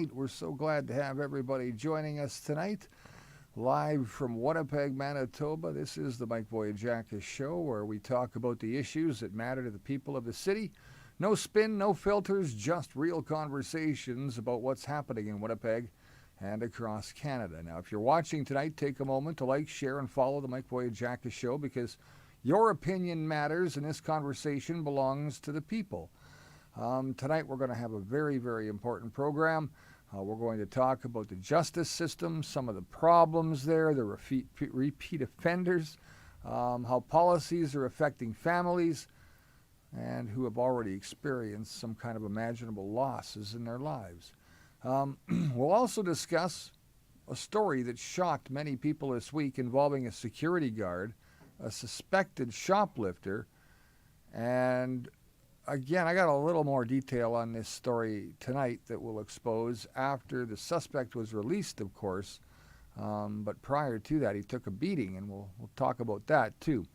tonight. We're so glad to have everybody joining us tonight. Live from Winnipeg, Manitoba, this is the Mike Vogiatzakis Show, where we talk about the issues that matter to the people of the city. No spin, no filters, just real conversations about what's happening in Winnipeg and across Canada. Now, if you're watching tonight, take a moment to like, share, and follow the Mike Vogiatzakis Show, because your opinion matters and this conversation belongs to the people. Tonight we're going to have a very, very important program. We're going to talk about the justice system, some of the problems there, the repeat offenders, how policies are affecting families, and who have already experienced some kind of imaginable losses in their lives. We'll also discuss a story that shocked many people this week involving a security guard, a suspected shoplifter, and again, I got a little more detail on this story tonight that we'll expose after the suspect was released, of course. But prior to that, he took a beating, and we'll talk about that too.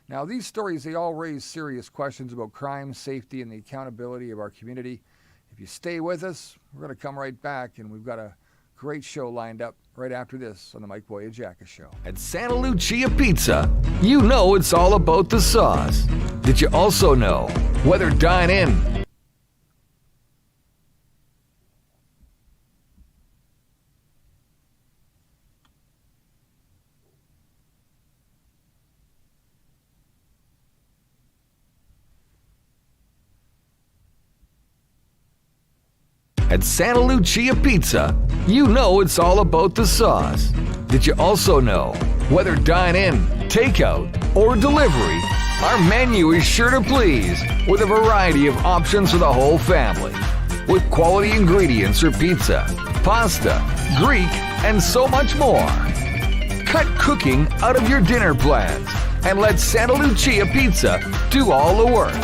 Now, these stories, they all raise serious questions about crime, safety, and the accountability of our community. If you stay with us, we're going to come right back, and we've got a great show lined up right after this on the Mike Vogiatzakis Show. At Santa Lucia Pizza, you know it's all about the sauce. Did you also know, whether dine in, At Santa Lucia Pizza, you know it's all about the sauce. Did you also know, whether dine in, takeout, or delivery, our menu is sure to please with a variety of options for the whole family. With quality ingredients for pizza, pasta, Greek, and so much more. Cut cooking out of your dinner plans and let Santa Lucia Pizza do all the work.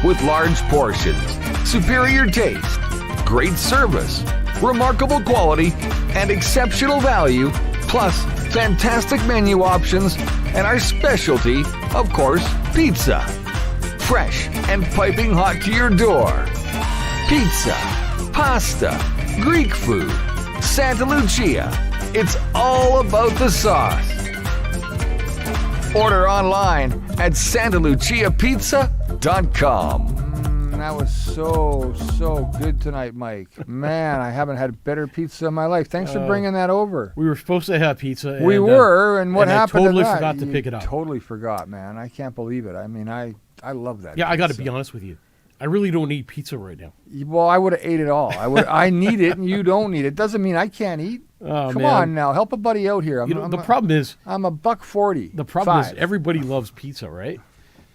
With large portions, superior taste, great service, remarkable quality, and exceptional value, plus fantastic menu options, and our specialty, of course, pizza. Fresh and piping hot to your door. Pizza, pasta, Greek food, Santa Lucia. It's all about the sauce. Order online at santaluciapizza.com. That was so good tonight, Mike. Man, I haven't had better pizza in my life. Thanks for bringing that over. We were supposed to have pizza. And what happened? I totally forgot to pick it up. Totally forgot, man. I can't believe it. I mean, I love that. Yeah, pizza. I got to be honest with you. I really don't need pizza right now. Well, I would have ate it all. I need it, and you don't need it. Doesn't mean I can't eat. Come on now, help a buddy out here. The problem is I'm $1.40. The problem is everybody loves pizza, right?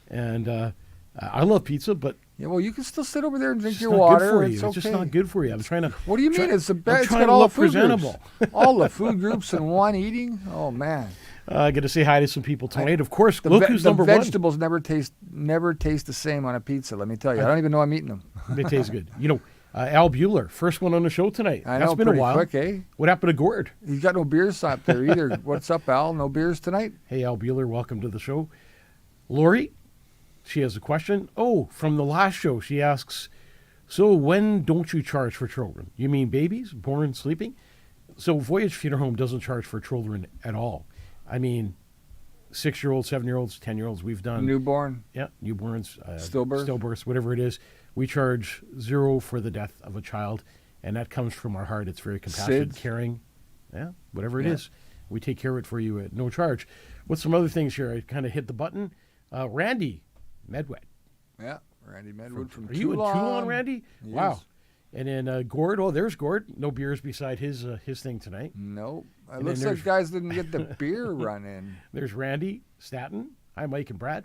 And I love pizza, but yeah, well, you can still sit over there and drink your water. It's okay. Just not good for you. I'm trying to. What do you mean? It's the best. It's got all the food presentable. All the food groups in one eating. Oh man. I got to say hi to some people tonight. Of course, look who's number one. The vegetables never taste the same on a pizza. Let me tell you. I don't even know I'm eating them. They taste good. You know, Al Bueller, first one on the show tonight. I know, That's been a while. Quick, eh? What happened to Gord? He's got no beers up there either. What's up, Al? No beers tonight? Hey, Al Bueller, welcome to the show. Lori, she has a question. Oh, from the last show, she asks, so when don't you charge for children? You mean babies born sleeping? So Voyage Funeral Home doesn't charge for children at all. I mean, 6-year-olds, 7-year-olds, 10-year-olds, we've done. Newborn? Yeah, newborns. Stillbirths, whatever it is. We charge $0 for the death of a child, and that comes from our heart. It's very compassionate, caring. Yeah, whatever it is. We take care of it for you at no charge. What's some other things here? I kind of hit the button. Randy Medwed. Yeah, Randy Medwed from Are you in Toulon, Randy? Yes. Wow. And then Gord. Oh, there's Gord. No beers beside his thing tonight. Nope. It looks like guys didn't get the beer run in. There's Randy Staton. Hi, Mike and Brad.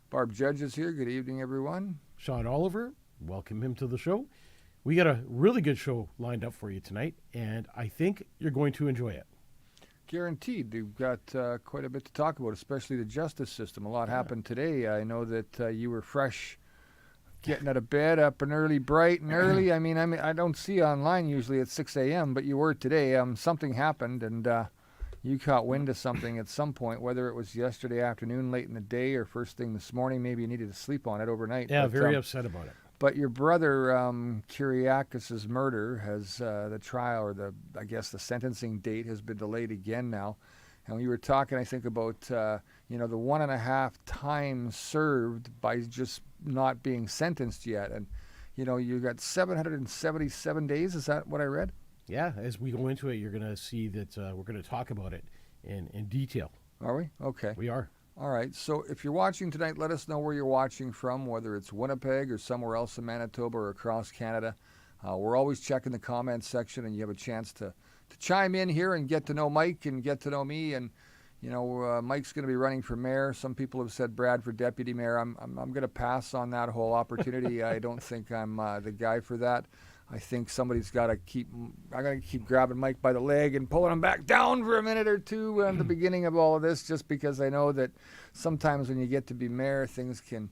Barb Judge is here. Good evening, everyone. Sean Oliver. Welcome him to the show. We got a really good show lined up for you tonight, and I think you're going to enjoy it. Guaranteed. We've got quite a bit to talk about, especially the justice system. A lot happened today. I know that you were fresh, getting out of bed, up and early, bright and early. I mean, I don't see you online usually at 6 a.m., but you were today. Something happened, and you caught wind of something at some point, whether it was yesterday afternoon, late in the day, or first thing this morning. Maybe you needed to sleep on it overnight. Yeah, very upset about it. But your brother Kyriakis's murder has the trial, or I guess the sentencing date has been delayed again now. And we were talking, I think, about the 1.5 times served by just not being sentenced yet. And you got 777 days. Is that what I read? Yeah, as we go into it, you're going to see that we're going to talk about it in detail. Are we? Okay. We are. All right. So if you're watching tonight, let us know where you're watching from, whether it's Winnipeg or somewhere else in Manitoba or across Canada. We're always checking the comments section, and you have a chance to chime in here and get to know Mike and get to know me. And Mike's going to be running for mayor. Some people have said Brad for deputy mayor. I'm going to pass on that whole opportunity. I don't think I'm the guy for that. I think somebody's got to keep. I got to keep grabbing Mike by the leg and pulling him back down for a minute or two at the beginning of all of this, just because I know that sometimes when you get to be mayor, things can.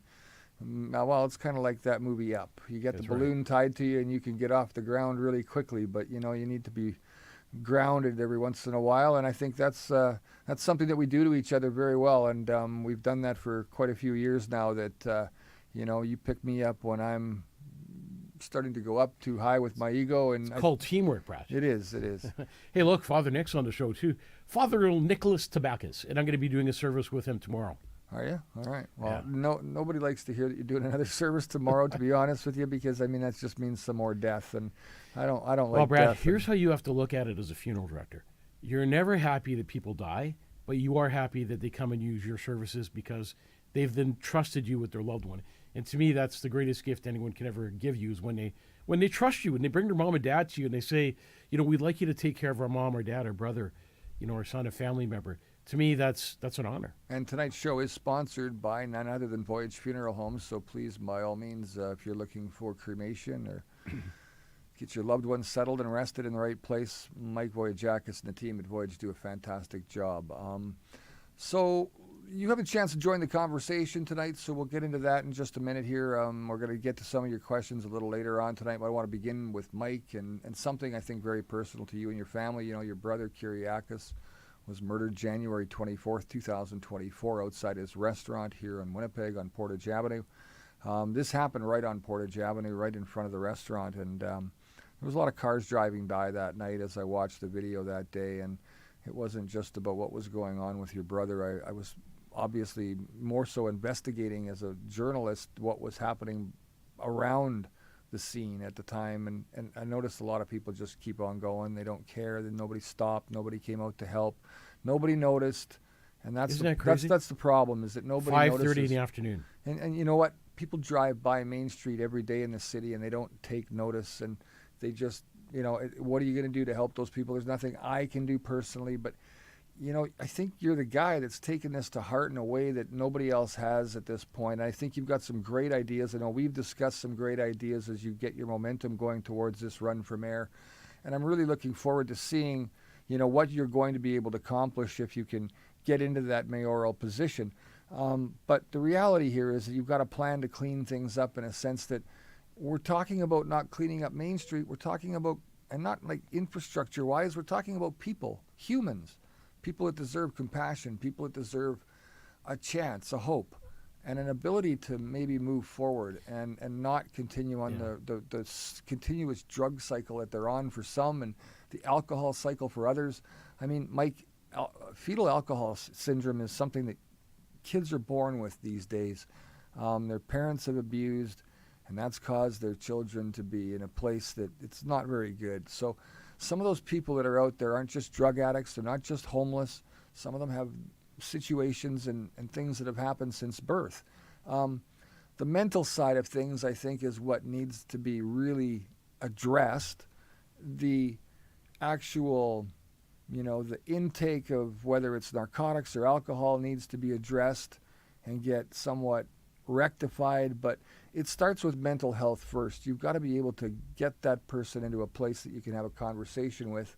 Well, it's kind of like that movie Up. You get the balloon tied to you, and you can get off the ground really quickly. But you need to be grounded every once in a while, and I think that's something that we do to each other very well, and we've done that for quite a few years now. That you pick me up when I'm starting to go up too high with my ego, and it's called teamwork, Brad. It is. Hey, look, Father Nick's on the show too. Father Nicholas Tabakis, and I'm going to be doing a service with him tomorrow. Are you? All right. Well, Yeah. Nobody likes to hear that you're doing another service tomorrow, to be honest with you, because that just means some more death, and I don't like Well, Brad, death. here's how you have to look at it as a funeral director. You're never happy that people die, but you are happy that they come and use your services because they've then trusted you with their loved one. And to me, that's the greatest gift anyone can ever give you, is when they trust you and they bring their mom and dad to you and they say, we'd like you to take care of our mom or dad or brother, our son, a family member. To me, that's an honor. And tonight's show is sponsored by none other than Voyage Funeral Homes. So please, by all means, if you're looking for cremation or get your loved ones settled and rested in the right place, Mike Vogiatzakis and the team at Voyage do a fantastic job. So you have a chance to join the conversation tonight, so we'll get into that in just a minute here. We're going to get to some of your questions a little later on tonight, but I want to begin with Mike and something I think very personal to you and your family. Your brother, Kyriakis, was murdered January 24th, 2024, outside his restaurant here in Winnipeg on Portage Avenue. This happened right on Portage Avenue, right in front of the restaurant, and there was a lot of cars driving by that night as I watched the video that day, and it wasn't just about what was going on with your brother. I was obviously more so investigating as a journalist what was happening around the scene at the time, and I noticed a lot of people just keep on going. They don't care. Then nobody stopped. Nobody came out to help. Nobody noticed, and Isn't that crazy? that's the problem, is that nobody 5:30 notices. in the afternoon. And you know what? People drive by Main Street every day in the city, and they don't take notice, and they just, what are you going to do to help those people? There's nothing I can do personally, but I think you're the guy that's taken this to heart in a way that nobody else has at this point. I think you've got some great ideas. I know we've discussed some great ideas as you get your momentum going towards this run for mayor. And I'm really looking forward to seeing, what you're going to be able to accomplish if you can get into that mayoral position. But the reality here is that you've got a plan to clean things up, in a sense that we're talking about not cleaning up Main Street. We're talking about, and not like infrastructure-wise, we're talking about people, humans. People that deserve compassion, people that deserve a chance, a hope, and an ability to maybe move forward and not continue on the continuous drug cycle that they're on for some, and the alcohol cycle for others. I mean, Mike, fetal alcohol syndrome is something that kids are born with these days. Their parents have abused, and that's caused their children to be in a place that it's not very good. So some of those people that are out there aren't just drug addicts. They're not just homeless. Some of them have situations and things that have happened since birth. The mental side of things, I think, is what needs to be really addressed. The actual, the intake of whether it's narcotics or alcohol needs to be addressed and get somewhat rectified, but it starts with mental health first. You've got to be able to get that person into a place that you can have a conversation with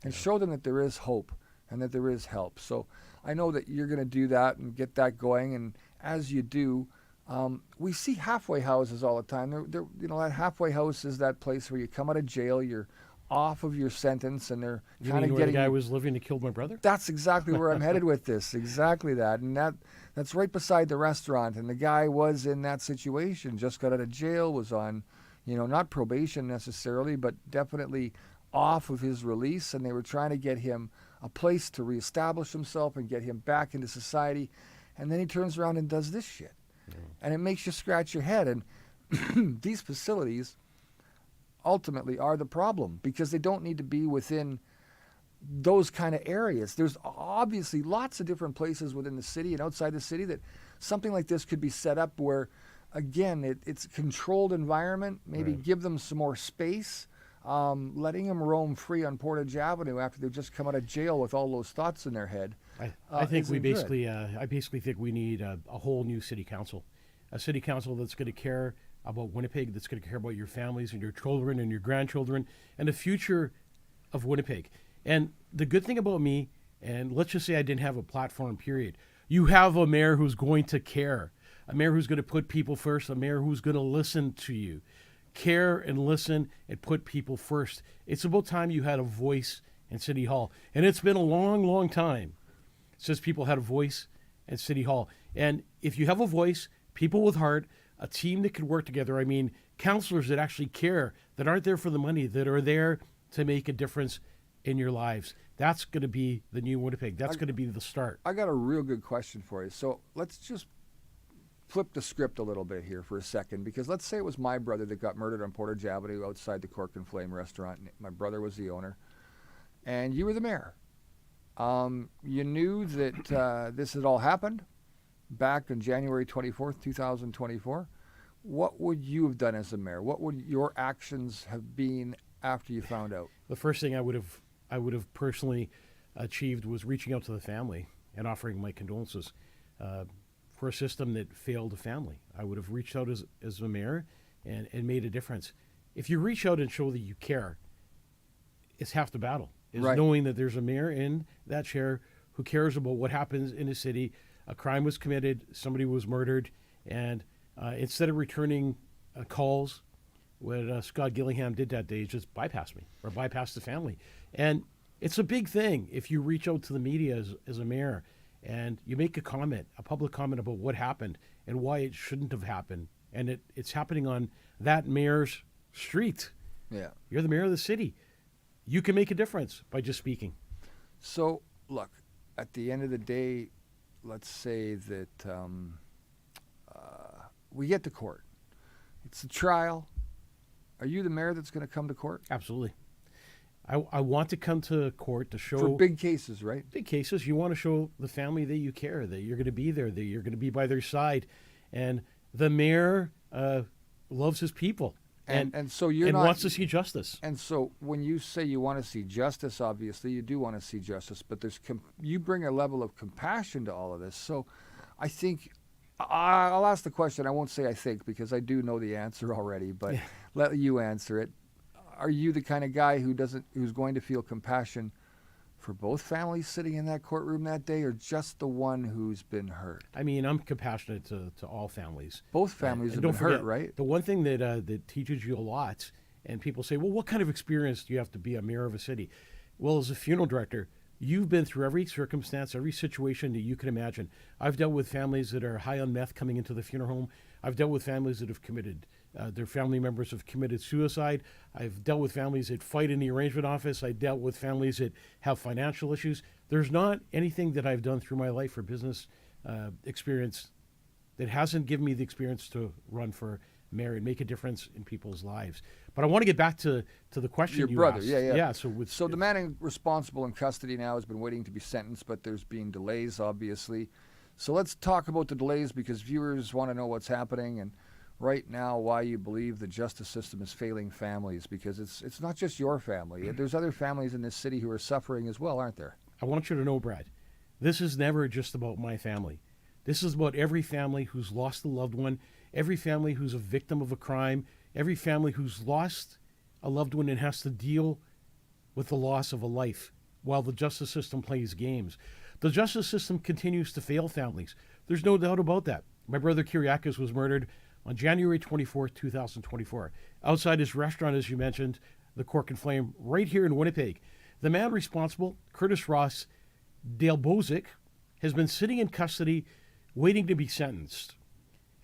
and show them that there is hope and that there is help. So I know that you're going to do that and get that going, and as you do, we see halfway houses all the time. That halfway house is that place where you come out of jail, you're off of your sentence, and they're You kind mean of where the getting guy you. was living and killed my brother? That's exactly where I'm headed with this. Exactly that. And that's right beside the restaurant. And the guy was in that situation, just got out of jail, was on, not probation necessarily, but definitely off of his release. And they were trying to get him a place to reestablish himself and get him back into society. And then he turns around and does this shit. And it makes you scratch your head. And these facilities ultimately are the problem because they don't need to be within those kind of areas. There's obviously lots of different places within the city and outside the city that something like this could be set up where, again, it's a controlled environment. Maybe Right. give them some more space, letting them roam free on Portage Avenue after they've just come out of jail with all those thoughts in their head. I think we isn't good. basically, I basically think we need a whole new city council, a city council that's going to care about Winnipeg, that's going to care about your families and your children and your grandchildren and the future of Winnipeg. And the good thing about me, and let's just say I didn't have a platform, period. You have a mayor who's going to care, a mayor who's going to put people first, a mayor who's going to listen to you, care and listen and put people first. It's about time you had a voice in City Hall. And it's been a long, long time since people had a voice at City Hall. And if you have a voice, people with heart, a team that could work together, I mean, counselors that actually care, that aren't there for the money, that are there to make a difference in your lives. That's going to be the new Winnipeg. That's going to be the start. I got a real good question for you. So let's just flip the script a little bit here for a second, because let's say it was my brother that got murdered on Portage Avenue outside the Cork and Flame restaurant. My brother was the owner, and you were the mayor. You knew that this had all happened back on January 24th, 2024. What would you have done as a mayor? What would your actions have been after you found out? The first thing I would have personally achieved was reaching out to the family and offering my condolences for a system that failed a family. I would have reached out as a mayor and made a difference. If you reach out and show that you care, it's half the battle. Is Right. knowing that there's a mayor in that chair who cares about what happens in a city. A crime was committed, somebody was murdered, and instead of returning calls, what Scott Gillingham did that day is just bypass me or bypass the family. And it's a big thing if you reach out to the media as a mayor and you make a comment, a public comment about what happened and why it shouldn't have happened. And it's happening on that mayor's street. Yeah. You're the mayor of the city. You can make a difference by just speaking. So, look, at the end of the day, let's say that we get to court. It's a trial. Are you the mayor that's going to come to court? Absolutely. I want to come to court to show... For big cases, right? Big cases. You want to show the family that you care, that you're going to be there, that you're going to be by their side. And the mayor loves his people. And so you're and not... wants to see justice. And so when you say you want to see justice, obviously you do want to see justice, but you bring a level of compassion to all of this. So I think I'll ask the question. I won't say I think because I do know the answer already, but let you answer it. Are you the kind of guy who's going to feel compassion for both families sitting in that courtroom that day, or just the one who's been hurt? I mean, I'm compassionate to all families. Both families have And been don't forget, hurt, right? The one thing that teaches you a lot, and people say, well, what kind of experience do you have to be a mayor of a city? Well, as a funeral director, you've been through every circumstance, every situation that you can imagine. I've dealt with families that are high on meth coming into the funeral home. I've dealt with families that have committed, their family members have committed suicide. I've dealt with families that fight in the arrangement office. I dealt with families that have financial issues. There's not anything that I've done through my life or business experience that hasn't given me the experience to run for mayor and make a difference in people's lives. But I want to get back to the question Your you brother, asked. yeah. So The man responsible in custody now has been waiting to be sentenced, but there's been delays, obviously. So let's talk about the delays because viewers want to know what's happening and right now why you believe the justice system is failing families, because it's not just your family. There's other families in this city who are suffering as well, aren't there? I want you to know, Brad, this is never just about my family. This is about every family who's lost a loved one, every family who's a victim of a crime, every family who's lost a loved one and has to deal with the loss of a life while the justice system plays games. The justice system continues to fail families. There's no doubt about that. My brother Kyriakis was murdered on January 24th, 2024. Outside his restaurant, as you mentioned, the Cork and Flame right here in Winnipeg. The man responsible, Curtis Ross Dalebozic, has been sitting in custody waiting to be sentenced.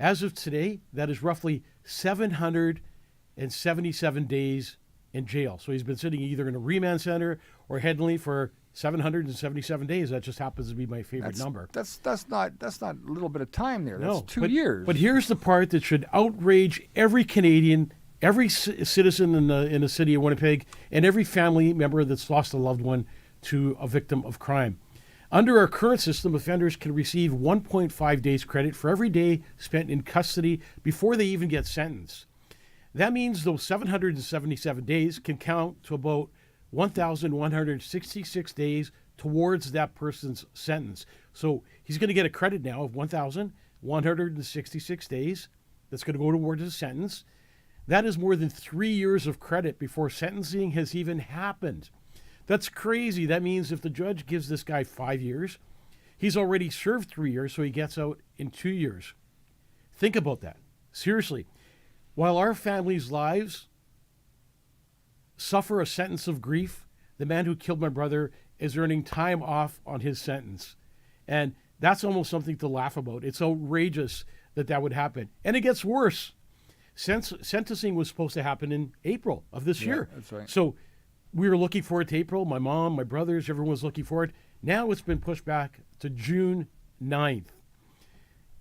As of today, that is roughly 777 days in jail. So he's been sitting either in a remand center or Headley for 777 days. That just happens to be my favorite number. That's not a little bit of time there. That's No, 2 years. But here's the part that should outrage every Canadian, every citizen in the city of Winnipeg, and every family member that's lost a loved one to a victim of crime. Under our current system, offenders can receive 1.5 days credit for every day spent in custody before they even get sentenced. That means those 777 days can count to about 1,166 days towards that person's sentence. So he's going to get a credit now of 1,166 days that's going to go towards his sentence. That is more than 3 years of credit before sentencing has even happened. That's crazy. That means if the judge gives this guy 5 years, he's already served 3 years, so he gets out in 2 years. Think about that. Seriously. While our family's lives suffer a sentence of grief, the man who killed my brother is earning time off on his sentence. And that's almost something to laugh about. It's outrageous that would happen. And it gets worse. Sentencing was supposed to happen in April of this year. That's right. So we were looking forward to April. My mom, my brothers, everyone was looking forward. Now it's been pushed back to June 9th.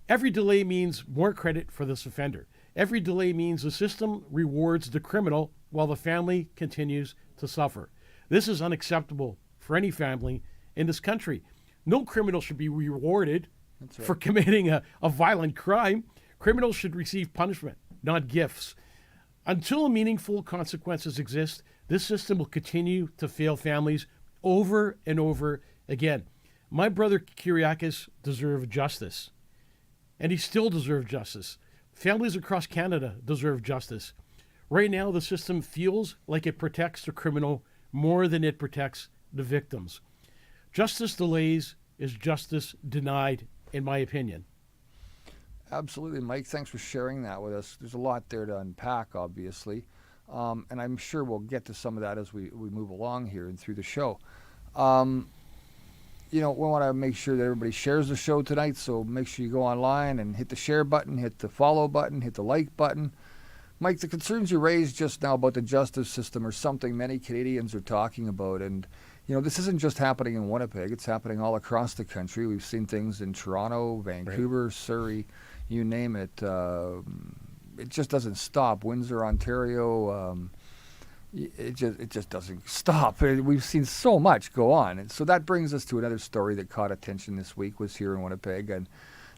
Every delay means more credit for this offender. Every delay means the system rewards the criminal while the family continues to suffer. This is unacceptable for any family in this country. No criminal should be rewarded for committing a violent crime. Criminals should receive punishment, not gifts. Until meaningful consequences exist, this system will continue to fail families over and over again. My brother Kyriakis deserved justice, and he still deserves justice. Families across Canada deserve justice. Right now, the system feels like it protects the criminal more than it protects the victims. Justice delays is justice denied, in my opinion. Absolutely, Mike. Thanks for sharing that with us. There's a lot there to unpack, obviously. And I'm sure we'll get to some of that as we move along here and through the show. We want to make sure that everybody shares the show tonight, so make sure you go online and hit the share button, hit the follow button, hit the like button. Mike, the concerns you raised just now about the justice system are something many Canadians are talking about. And, this isn't just happening in Winnipeg. It's happening all across the country. We've seen things in Toronto, Vancouver, Surrey, you name it. It just doesn't stop. Windsor, Ontario, it just doesn't stop. We've seen so much go on. And so that brings us to another story that caught attention this week, was here in Winnipeg. And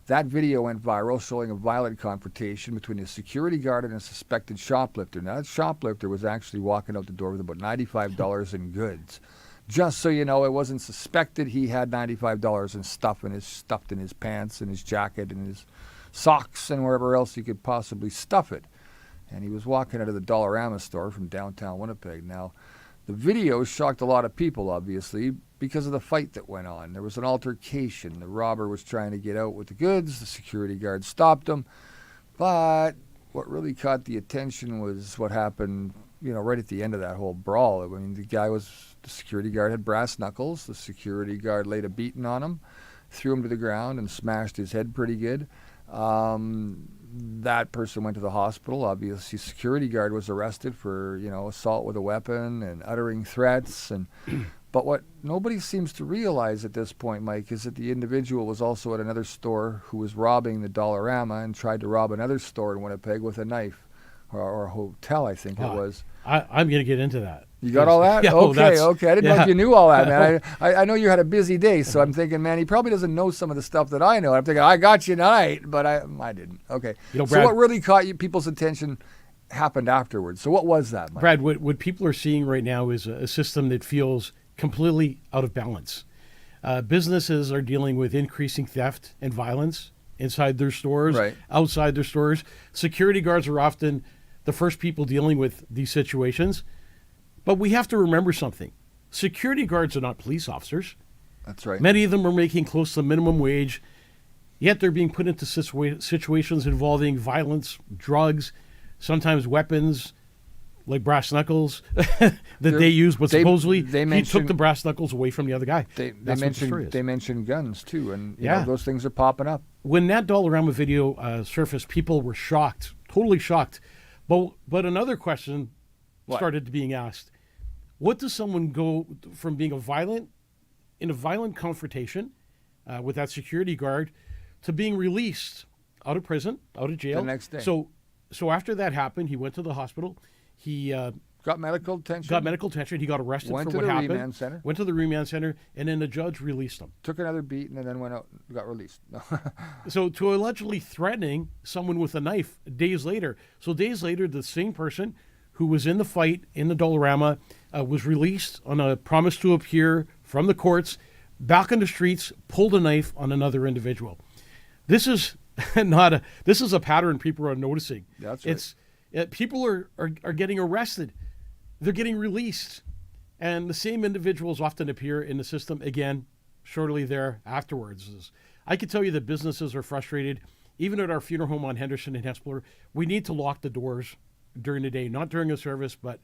that video went viral, showing a violent confrontation between a security guard and a suspected shoplifter. Now, that shoplifter was actually walking out the door with about $95 in goods. Just so you know, it wasn't suspected he had $95 in stuffed in his pants and his jacket and his socks and wherever else he could possibly stuff it. And he was walking out of the Dollarama store from downtown Winnipeg. Now, the video shocked a lot of people, obviously, because of the fight that went on. There was an altercation. The robber was trying to get out with the goods. The security guard stopped him. But what really caught the attention was what happened, right at the end of that whole brawl. I mean, the security guard had brass knuckles. The security guard laid a beating on him, threw him to the ground, and smashed his head pretty good. That person went to the hospital. Obviously, security guard was arrested for, assault with a weapon and uttering threats. But what nobody seems to realize at this point, Mike, is that the individual was also at another store who was robbing the Dollarama and tried to rob another store in Winnipeg with a knife, or a hotel, I think it was. I'm going to get into that. You got all that? Yeah, okay. I didn't know if you knew all that, man. I know you had a busy day, so I'm thinking, man, he probably doesn't know some of the stuff that I know. I'm thinking, I got you tonight, but I didn't. Okay. Brad, so what really caught people's attention happened afterwards. So what was that, Mike? Brad, what people are seeing right now is a system that feels completely out of balance. Businesses are dealing with increasing theft and violence inside their stores, outside their stores. Security guards are often the first people dealing with these situations. But we have to remember something. Security guards are not police officers. That's right. Many of them are making close to minimum wage, yet they're being put into situations involving violence, drugs, sometimes weapons, like brass knuckles that they use, but supposedly he took the brass knuckles away from the other guy. They That's what the story is. mentioned guns too, and you Yeah. know, those things are popping up. When that Dollarama video surfaced, people were shocked, totally shocked. But another question What? started being asked: what does someone go from being in a violent confrontation with that security guard to being released out of prison, out of jail The next day. So after that happened, he went to the hospital. He Got medical attention. He got arrested Went for to what the happened. remand center. Went to the remand center, and then the judge released him. Took another beating and then went out, got released. No. So to allegedly threatening someone with a knife days later. So days later, the same person who was in the fight in the Dollarama was released on a promise to appear from the courts, back on the streets, pulled a knife on another individual. This is this is a pattern people are noticing. That's right. People are getting arrested. They're getting released. And the same individuals often appear in the system again shortly there afterwards. I can tell you that businesses are frustrated. Even at our funeral home on Henderson and Hespeler, we need to lock the doors during the day, not during a service, but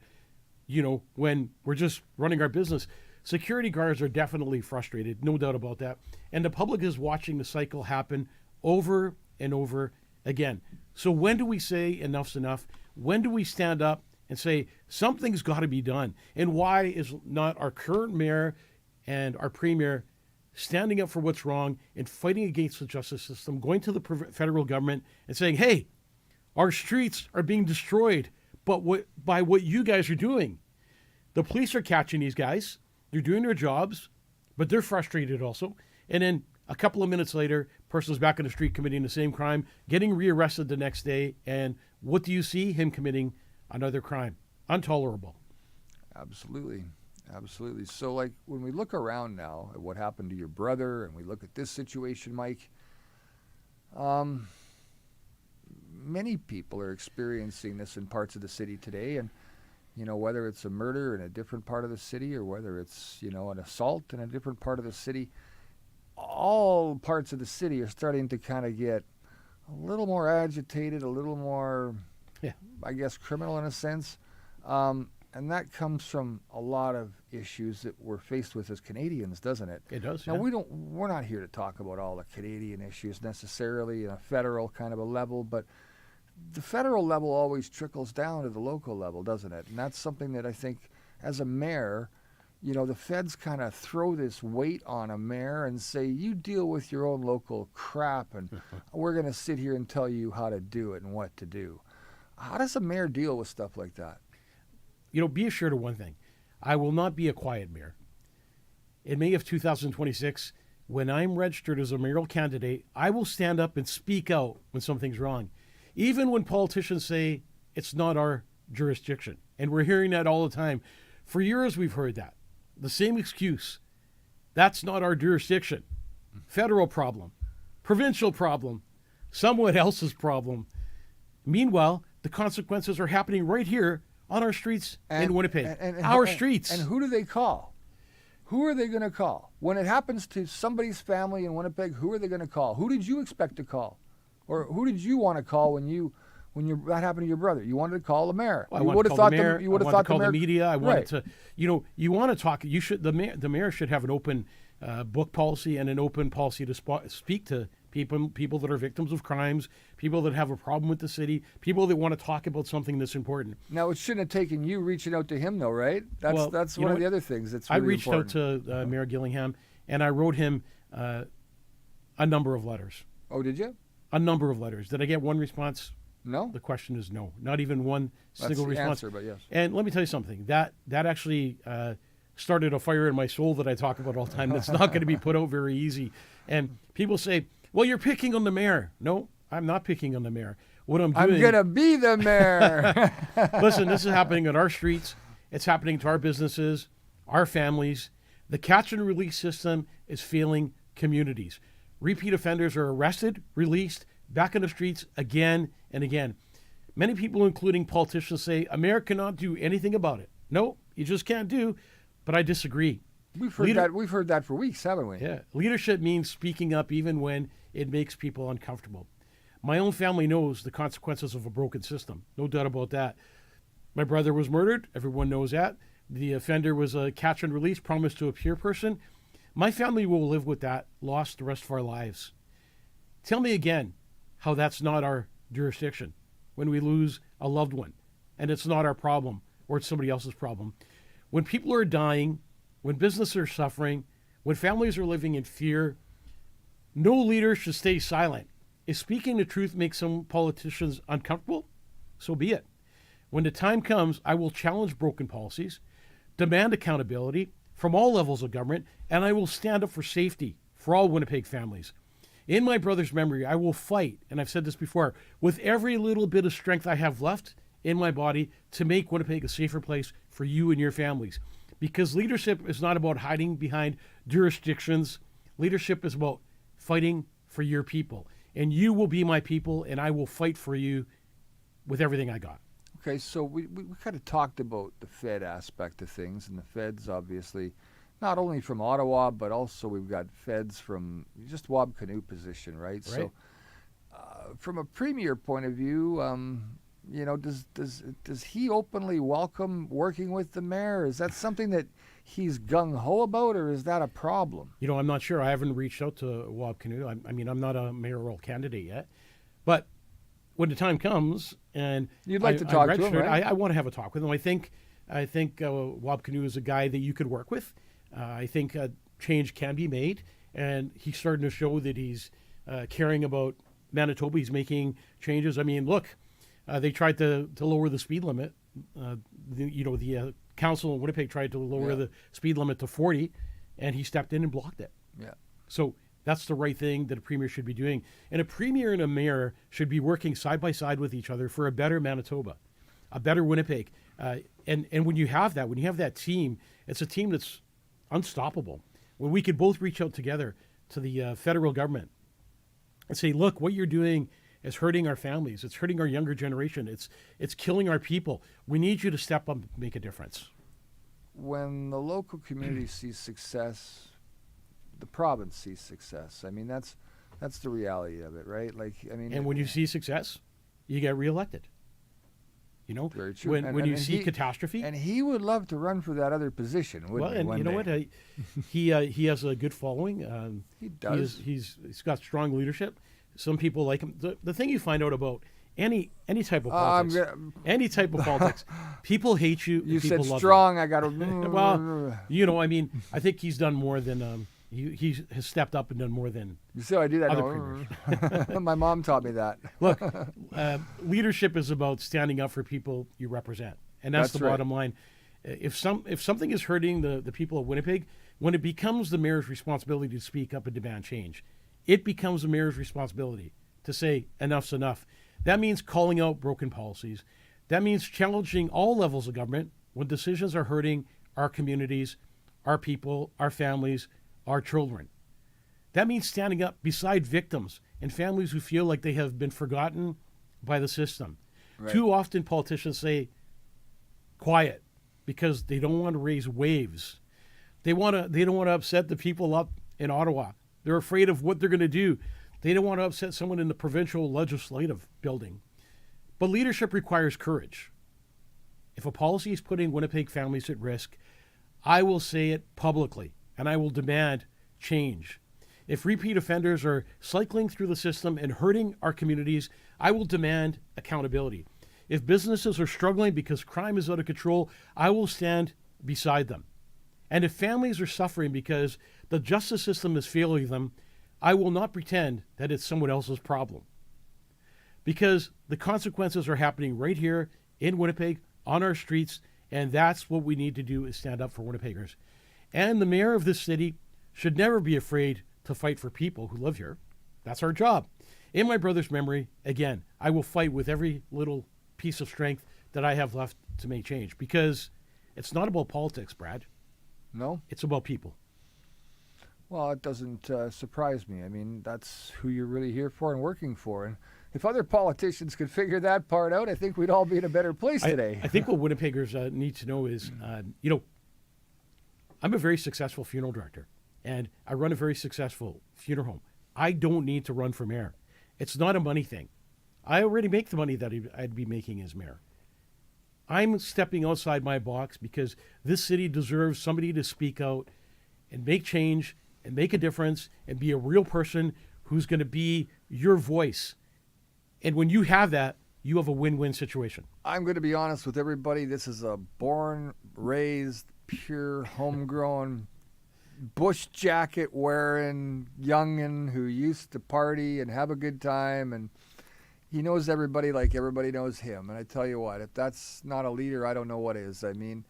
when we're just running our business. Security guards are definitely frustrated, no doubt about that. And the public is watching the cycle happen over and over again. So when do we say enough's enough? When do we stand up and say something's got to be done? And why is not our current mayor and our premier standing up for what's wrong and fighting against the justice system, going to the federal government and saying, hey, our streets are being destroyed by what you guys are doing? The police are catching these guys. They're doing their jobs, but they're frustrated also. And then a couple of minutes later, person's back in the street committing the same crime, getting rearrested the next day. And what do you see? Him committing another crime. Intolerable. Absolutely. So, like, when we look around now at what happened to your brother and we look at this situation, Mike, many people are experiencing this in parts of the city today. And, whether it's a murder in a different part of the city or whether it's, an assault in a different part of the city, all parts of the city are starting to kind of get a little more agitated, a little more, I guess, criminal in a sense. And that comes from a lot of issues that we're faced with as Canadians, doesn't it? It does. Now, we're not here to talk about all the Canadian issues necessarily in a federal kind of a level, but the federal level always trickles down to the local level, doesn't it? And that's something that I think, as a mayor, the feds kind of throw this weight on a mayor and say, you deal with your own local crap, and we're going to sit here and tell you how to do it and what to do. How does a mayor deal with stuff like that? Be assured of one thing. I will not be a quiet mayor. In May of 2026, when I'm registered as a mayoral candidate, I will stand up and speak out when something's wrong. Even when politicians say it's not our jurisdiction. And we're hearing that all the time. For years, we've heard that. The same excuse. That's not our jurisdiction. Federal problem. Provincial problem. Someone else's problem. Meanwhile, the consequences are happening right here on our streets in Winnipeg. Our streets. And who do they call? Who are they going to call? When it happens to somebody's family in Winnipeg, who are they going to call? Who did you expect to call? Or who did you want to call when that happened to your brother? You wanted to call the mayor. Well, I wanted to call the mayor. You would have thought the media. I wanted right. to, you want to talk. You should. The mayor should have an open book policy and an open policy to speak to people that are victims of crimes, people that have a problem with the city, people that want to talk about something that's important. Now, it shouldn't have taken you reaching out to him, though, right? That's one of the other things that's really important. I reached important. out to Mayor Gillingham, and I wrote him a number of letters. Oh, did you? A number of letters. Did I get one response? No. The question is no. Not even one single response. Answer, but yes. And let me tell you something. That actually started a fire in my soul that I talk about all the time. That's not going to be put out very easy. And people say, well, you're picking on the mayor. No, I'm not picking on the mayor. What I'm doing... I'm going to be the mayor. Listen, this is happening on our streets. It's happening to our businesses, our families. The catch and release system is failing communities. Repeat offenders are arrested, released, back on the streets again and again. Many people, including politicians, say a mayor cannot do anything about it. No, you just can't do. But I disagree. We've heard that for weeks, haven't we? Yeah. Leadership means speaking up even when it makes people uncomfortable. My own family knows the consequences of a broken system. No doubt about that. My brother was murdered. Everyone knows that. The offender was a catch and release promised to a peer person. My family will live with that loss the rest of our lives. Tell me again how that's not our jurisdiction when we lose a loved one and it's not our problem or it's somebody else's problem. When people are dying, when businesses are suffering, when families are living in fear, no leader should stay silent. If speaking the truth makes some politicians uncomfortable, so be it. When the time comes, I will challenge broken policies, demand accountability from all levels of government, and I will stand up for safety for all Winnipeg families. In my brother's memory, I will fight, and I've said this before, with every little bit of strength I have left in my body to make Winnipeg a safer place for you and your families. Because leadership is not about hiding behind jurisdictions. Leadership is about fighting for your people. And you will be my people, and I will fight for you with everything I got. Okay, so we kind of talked about the Fed aspect of things, and the Feds obviously, not only from Ottawa, but also we've got Feds from just Wab-Kinew position, right? So from a premier point of view, does he openly welcome working with the mayor? Is that something that he's gung-ho about, or is that a problem? I'm not sure. I haven't reached out to Wab-Kinew. I'm not a mayoral candidate yet. But when the time comes and you'd like to talk to him, right? I want to have a talk with him. I think Wab-Kinew is a guy that you could work with. I think change can be made, and he's starting to show that he's caring about Manitoba. He's making changes. I mean, look, they tried to lower the speed limit. The council in Winnipeg tried to lower the speed limit to 40, and he stepped in and blocked it. Yeah. So that's the right thing that a premier should be doing. And a premier and a mayor should be working side by side with each other for a better Manitoba, a better Winnipeg. And when you have that team, it's a team that's unstoppable. When we could both reach out together to the federal government and say, look, what you're doing is hurting our families. It's hurting our younger generation. It's killing our people. We need you to step up and make a difference. When the local community sees success, the province sees success. I mean, that's the reality of it, right? And when you see success, you get reelected. Very true. When you see catastrophe, and he would love to run for that other position. Wouldn't he, you know what? He has a good following. He does. He's got strong leadership. Some people like him. The thing you find out about any type of politics, people hate you. You people said love strong. you. I got to. Well, I think he's done more than he has stepped up and done more than. You see how I do that? Other premiers. My mom taught me that. Look, leadership is about standing up for people you represent, and that's the bottom line. If something is hurting the people of Winnipeg, when it becomes the mayor's responsibility to speak up and demand change, it becomes the mayor's responsibility to say enough's enough. That means calling out broken policies. That means challenging all levels of government when decisions are hurting our communities, our people, our families, our children. That means standing up beside victims and families who feel like they have been forgotten by the system. Right. Too often politicians say quiet because they don't want to raise waves. They don't want to upset the people up in Ottawa. They're afraid of what they're going to do. They don't want to upset someone in the provincial legislative building. But leadership requires courage. If a policy is putting Winnipeg families at risk, I will say it publicly, and I will demand change. If repeat offenders are cycling through the system and hurting our communities, I will demand accountability. If businesses are struggling because crime is out of control, I will stand beside them. And if families are suffering because the justice system is failing them, I will not pretend that it's someone else's problem. Because the consequences are happening right here in Winnipeg, on our streets, and that's what we need to do is stand up for Winnipeggers. And the mayor of this city should never be afraid to fight for people who live here. That's our job. In my brother's memory, again, I will fight with every little piece of strength that I have left to make change. Because it's not about politics, Brad. No? It's about people. Well, it doesn't surprise me. I mean, that's who you're really here for and working for. And if other politicians could figure that part out, I think we'd all be in a better place today. I think what Winnipeggers need to know is, I'm a very successful funeral director, and I run a very successful funeral home. I don't need to run for mayor. It's not a money thing. I already make the money that I'd be making as mayor. I'm stepping outside my box because this city deserves somebody to speak out and make change and make a difference and be a real person who's going to be your voice. And when you have that, you have a win-win situation. I'm going to be honest with everybody. This is a born, raised, pure, homegrown, bush jacket wearing youngin' who used to party and have a good time, and he knows everybody like everybody knows him. And I tell you what, if that's not a leader, I don't know what is. I mean,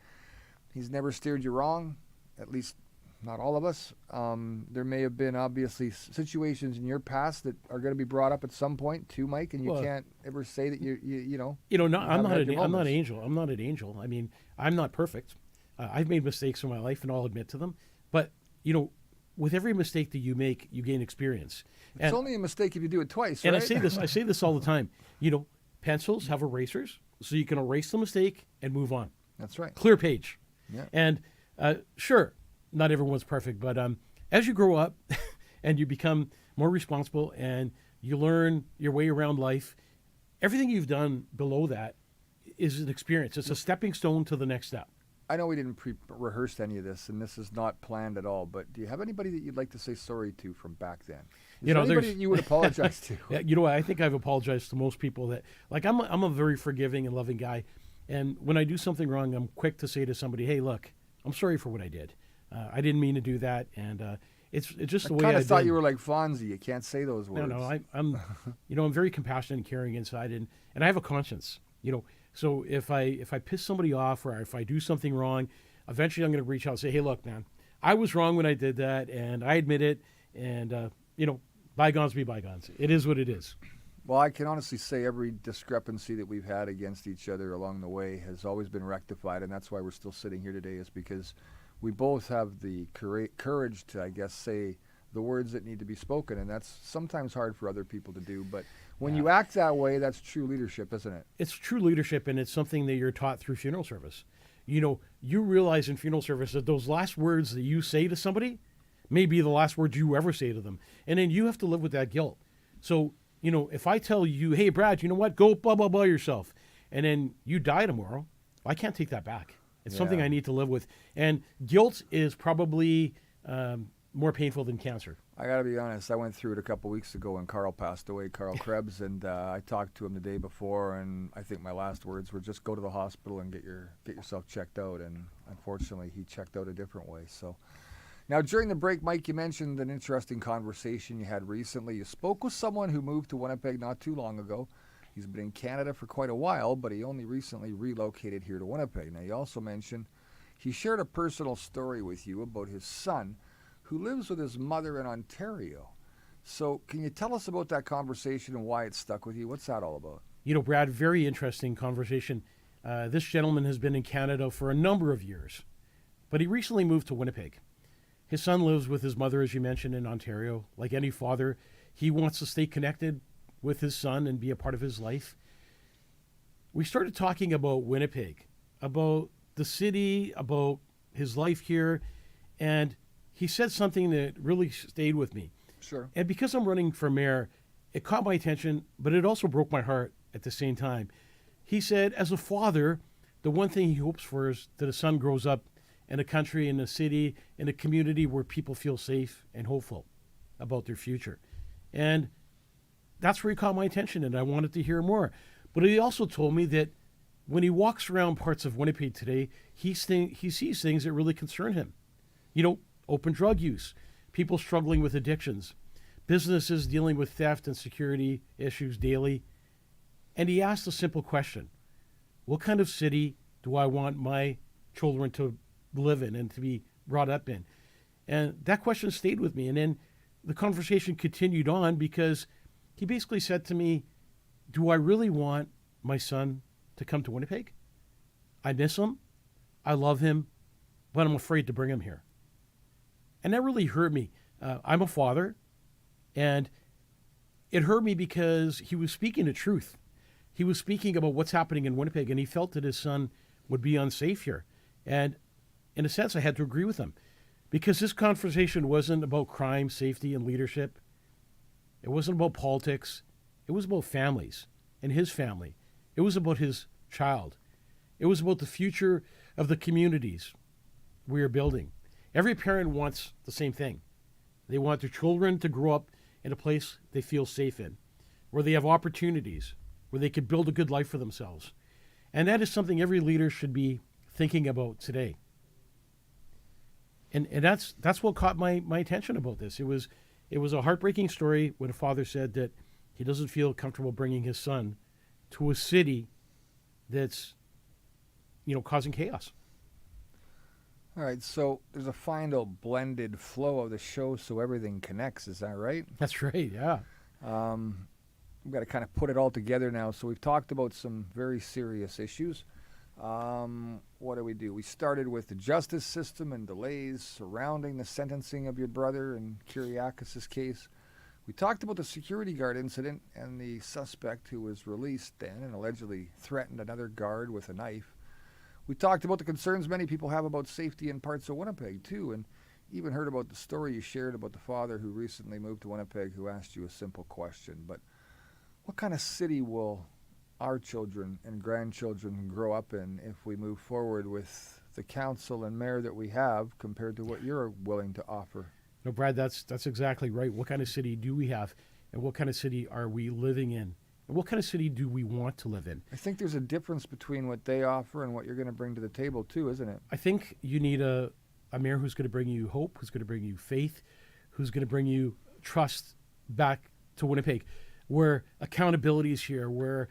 he's never steered you wrong, at least not all of us. There may have been obviously situations in your past that are going to be brought up at some point too, Mike, and you can't ever say that you know. I'm not an angel. I'm not an angel. I mean, I'm not perfect. I've made mistakes in my life, and I'll admit to them. But with every mistake that you make, you gain experience. It's only a mistake if you do it twice, and right? I say this all the time. Pencils have erasers, so you can erase the mistake and move on. That's right. Clear page. Yeah. And sure, not everyone's perfect, but as you grow up and you become more responsible and you learn your way around life, everything you've done below that is an experience. It's a stepping stone to the next step. I know we didn't rehearse any of this, and this is not planned at all, but do you have anybody that you'd like to say sorry to from back then? Is there anybody that you would apologize to? Yeah, I think I've apologized to most people that, like, I'm a very forgiving and loving guy. And when I do something wrong, I'm quick to say to somebody, hey, look, I'm sorry for what I did. I didn't mean to do that. And it's just the way I kind of thought did. you were like Fonzie. You can't say those words. No, I'm I'm very compassionate and caring inside, and I have a conscience. So if I piss somebody off or if I do something wrong, eventually I'm going to reach out and say, hey, look, man, I was wrong when I did that, and I admit it, and, bygones be bygones. It is what it is. Well, I can honestly say every discrepancy that we've had against each other along the way has always been rectified, and that's why we're still sitting here today, is because we both have the courage to, I guess, say the words that need to be spoken, and that's sometimes hard for other people to do, but when you act that way, that's true leadership, isn't it? It's true leadership, and it's something that you're taught through funeral service. You realize in funeral service that those last words that you say to somebody may be the last words you ever say to them, and then you have to live with that guilt. So, if I tell you, hey, Brad, you know what, go blah, blah, blah yourself, and then you die tomorrow, I can't take that back. It's something I need to live with, and guilt is probably more painful than cancer. I got to be honest. I went through it a couple weeks ago when Carl passed away, Carl Krebs, and I talked to him the day before, and I think my last words were just go to the hospital and get yourself checked out. And unfortunately, he checked out a different way. So now during the break, Mike, you mentioned an interesting conversation you had recently. You spoke with someone who moved to Winnipeg not too long ago. He's been in Canada for quite a while, but he only recently relocated here to Winnipeg. Now, you also mentioned he shared a personal story with you about his son who lives with his mother in Ontario. So can you tell us about that conversation and why it stuck with you? What's that all about? Brad, very interesting conversation. This gentleman has been in Canada for a number of years, but he recently moved to Winnipeg. His son lives with his mother, as you mentioned, in Ontario. Like any father, he wants to stay connected with his son and be a part of his life. We started talking about Winnipeg, about the city, about his life here, and he said something that really stayed with me. Sure. And because I'm running for mayor, it caught my attention, but it also broke my heart at the same time. He said, as a father, the one thing he hopes for is that his son grows up in a country, in a city, in a community where people feel safe and hopeful about their future. And that's where he caught my attention, and I wanted to hear more. But he also told me that when he walks around parts of Winnipeg today, he sees things that really concern him. Open drug use, people struggling with addictions, businesses dealing with theft and security issues daily. And he asked a simple question: what kind of city do I want my children to live in and to be brought up in? And that question stayed with me. And then the conversation continued on because he basically said to me, do I really want my son to come to Winnipeg? I miss him. I love him, but I'm afraid to bring him here. And that really hurt me. I'm a father, and it hurt me because he was speaking the truth. He was speaking about what's happening in Winnipeg, and he felt that his son would be unsafe here. And in a sense, I had to agree with him because this conversation wasn't about crime, safety, and leadership. It wasn't about politics. It was about families and his family. It was about his child. It was about the future of the communities we are building. Every parent wants the same thing. They want their children to grow up in a place they feel safe in, where they have opportunities, where they can build a good life for themselves. And that is something every leader should be thinking about today. And that's what caught my attention about this. It was a heartbreaking story when a father said that he doesn't feel comfortable bringing his son to a city that's, causing chaos. All right, so there's a final blended flow of the show so everything connects. Is that right? That's right, yeah. We've got to kind of put it all together now. So we've talked about some very serious issues. What do? We started with the justice system and delays surrounding the sentencing of your brother in Kyriakis' case. We talked about the security guard incident and the suspect who was released then and allegedly threatened another guard with a knife. We talked about the concerns many people have about safety in parts of Winnipeg, too, and even heard about the story you shared about the father who recently moved to Winnipeg who asked you a simple question. But what kind of city will our children and grandchildren grow up in if we move forward with the council and mayor that we have compared to what you're willing to offer? No, Brad, that's exactly right. What kind of city do we have, and what kind of city are we living in? And what kind of city do we want to live in? I think there's a difference between what they offer and what you're going to bring to the table, too, isn't it? I think you need a mayor who's going to bring you hope, who's going to bring you faith, who's going to bring you trust back to Winnipeg, where accountability is here, where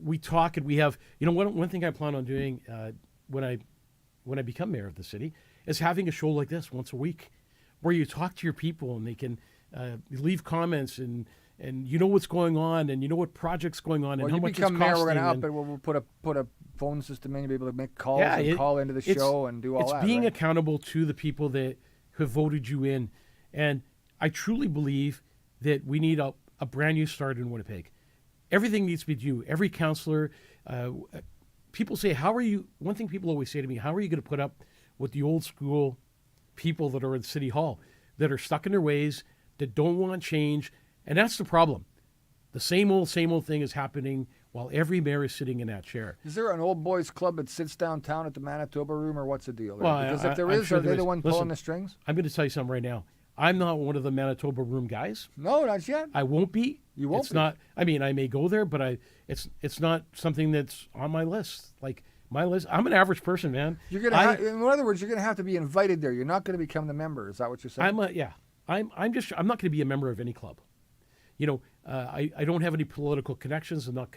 we talk and we have, one thing I plan on doing when I become mayor of the city is having a show like this once a week, where you talk to your people and they can leave comments and you know what's going on and you know what project's going on and how much it's costing. When you become mayor, we're going to up it. We'll put a phone system in, you'll be able to make calls and call into the show and do all that. It's being right? accountable to the people that have voted you in. And I truly believe that we need a brand new start in Winnipeg. Everything needs to be new. Every councillor, people say, one thing people always say to me, how are you going to put up with the old school people that are in City Hall, that are stuck in their ways, that don't want change? And that's the problem. The same old thing is happening while every mayor is sitting in that chair. Is there an old boys club that sits downtown at the Manitoba Room, or what's the deal? Well, because if there is, are they the one pulling the strings? I'm going to tell you something right now. I'm not one of the Manitoba Room guys. No, not yet. I won't be. You won't it's be. Not. I mean, I may go there, but it's not something that's on my list. Like my list, I'm an average person, man. You're gonna. In other words, you're gonna have to be invited there. You're not going to become the member. Is that what you're saying? I'm not going to be a member of any club. I don't have any political connections. I'm not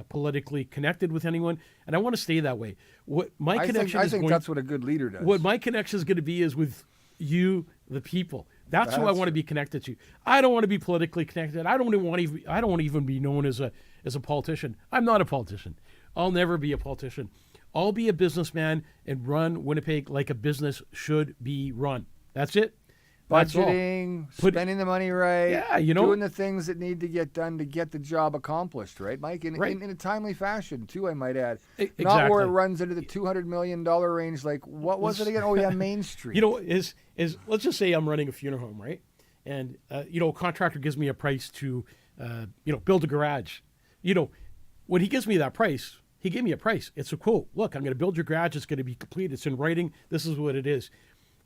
politically connected with anyone, and I want to stay that way. What my connection I think that's what a good leader does. What my connection is going to be is with you, the people. That's who I want to be connected to. I don't want to be politically connected. I don't want to even be known as a politician. I'm not a politician. I'll never be a politician. I'll be a businessman and run Winnipeg like a business should be run. That's it. Budgeting, spending the money right, doing the things that need to get done to get the job accomplished, right, Mike? In a timely fashion, too, I might add. Exactly. Not where it runs into the $200 million range. Like, what was it again? Oh, yeah, Main Street. Is let's just say I'm running a funeral home, right? And, a contractor gives me a price to, build a garage. When he gives me that price, he gave me a price. It's a quote. Look, I'm going to build your garage. It's going to be complete. It's in writing. This is what it is.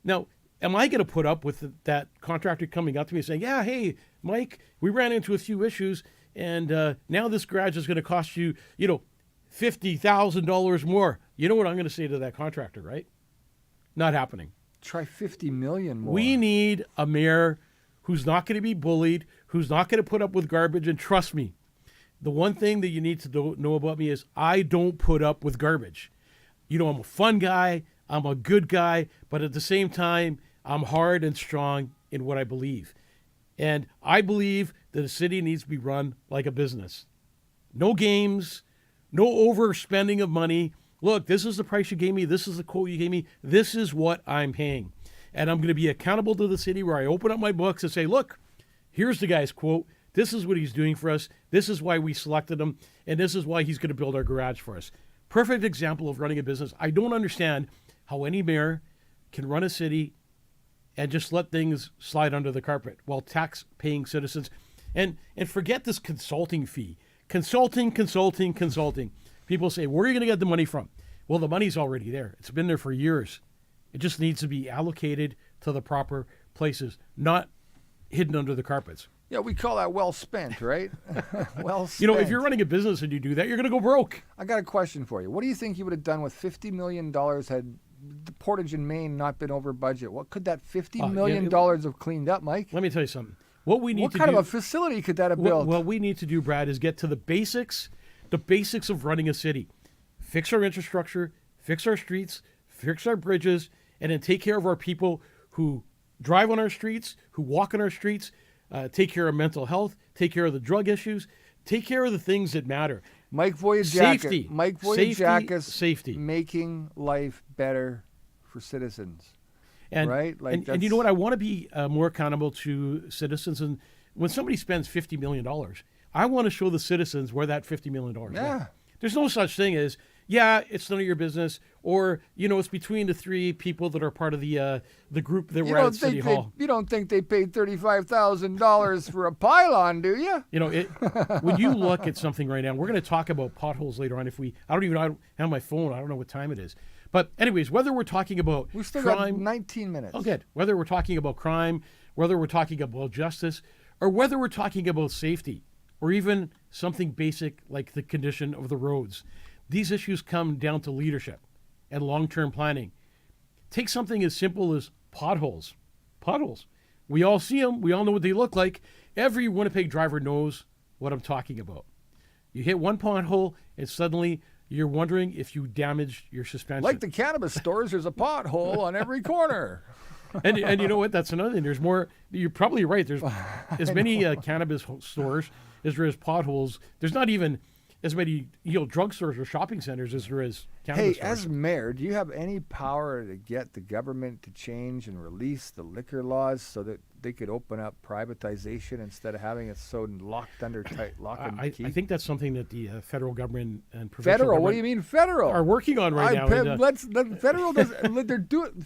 Now, am I going to put up with that contractor coming up to me saying, yeah, hey, Mike, we ran into a few issues, and now this garage is going to cost you, $50,000 more. You know what I'm going to say to that contractor, right? Not happening. Try $50 million more. We need a mayor who's not going to be bullied, who's not going to put up with garbage, and trust me, the one thing that you need to know about me is I don't put up with garbage. I'm a fun guy, I'm a good guy, but at the same time, I'm hard and strong in what I believe. And I believe that a city needs to be run like a business. No games, no overspending of money. Look, this is the price you gave me. This is the quote you gave me. This is what I'm paying. And I'm going to be accountable to the city where I open up my books and say, look, here's the guy's quote. This is what he's doing for us. This is why we selected him. And this is why he's going to build our garage for us. Perfect example of running a business. I don't understand how any mayor can run a city and just let things slide under the carpet while tax-paying citizens. And forget this consulting fee. Consulting. People say, where are you going to get the money from? Well, the money's already there. It's been there for years. It just needs to be allocated to the proper places, not hidden under the carpets. Yeah, we call that well spent, right? Well spent. You know, if you're running a business and you do that, you're going to go broke. I got a question for you. What do you think you would have done with $50 million had the Portage in Maine not been over budget? What could that $50 million have cleaned up, Mike? Let me tell you something. What we need What to kind do, of a facility could that have built? What we need to do, Brad, is get to the basics of running a city. Fix our infrastructure, fix our streets, fix our bridges, and then take care of our people who drive on our streets, who walk on our streets, take care of mental health, take care of the drug issues, take care of the things that matter. Mike Vogiatzakis, Safety. Making life better for citizens. And, right? And you know what? I want to be more accountable to citizens. And when somebody spends $50 million, I want to show the citizens where that $50 million went. There's no such thing as, it's none of your business, or, it's between the three people that are part of the group that were at City Hall. You don't think they paid $35,000 for a pylon, do you? When you look at something right now, we're going to talk about potholes later on. I don't have my phone. I don't know what time it is. But anyways, whether we're talking about We've still crime, got 19 minutes. Oh, good. Whether we're talking about crime, whether we're talking about justice, or whether we're talking about safety, or even something basic like the condition of the roads, these issues come down to leadership and long-term planning. Take something as simple as potholes. Potholes. We all see them. We all know what they look like. Every Winnipeg driver knows what I'm talking about. You hit one pothole, and suddenly you're wondering if you damaged your suspension. Like the cannabis stores, there's a pothole on every corner. And you know what? That's another thing. There's more. You're probably right. There's as many cannabis stores as there is potholes. There's not even as many drugstores or shopping centers as there is cannabis stores. As mayor, do you have any power to get the government to change and release the liquor laws so that they could open up privatization instead of having it so locked under tight lock and key? I think that's something that the federal government and provincial federal. government What do you mean federal? are working on right now.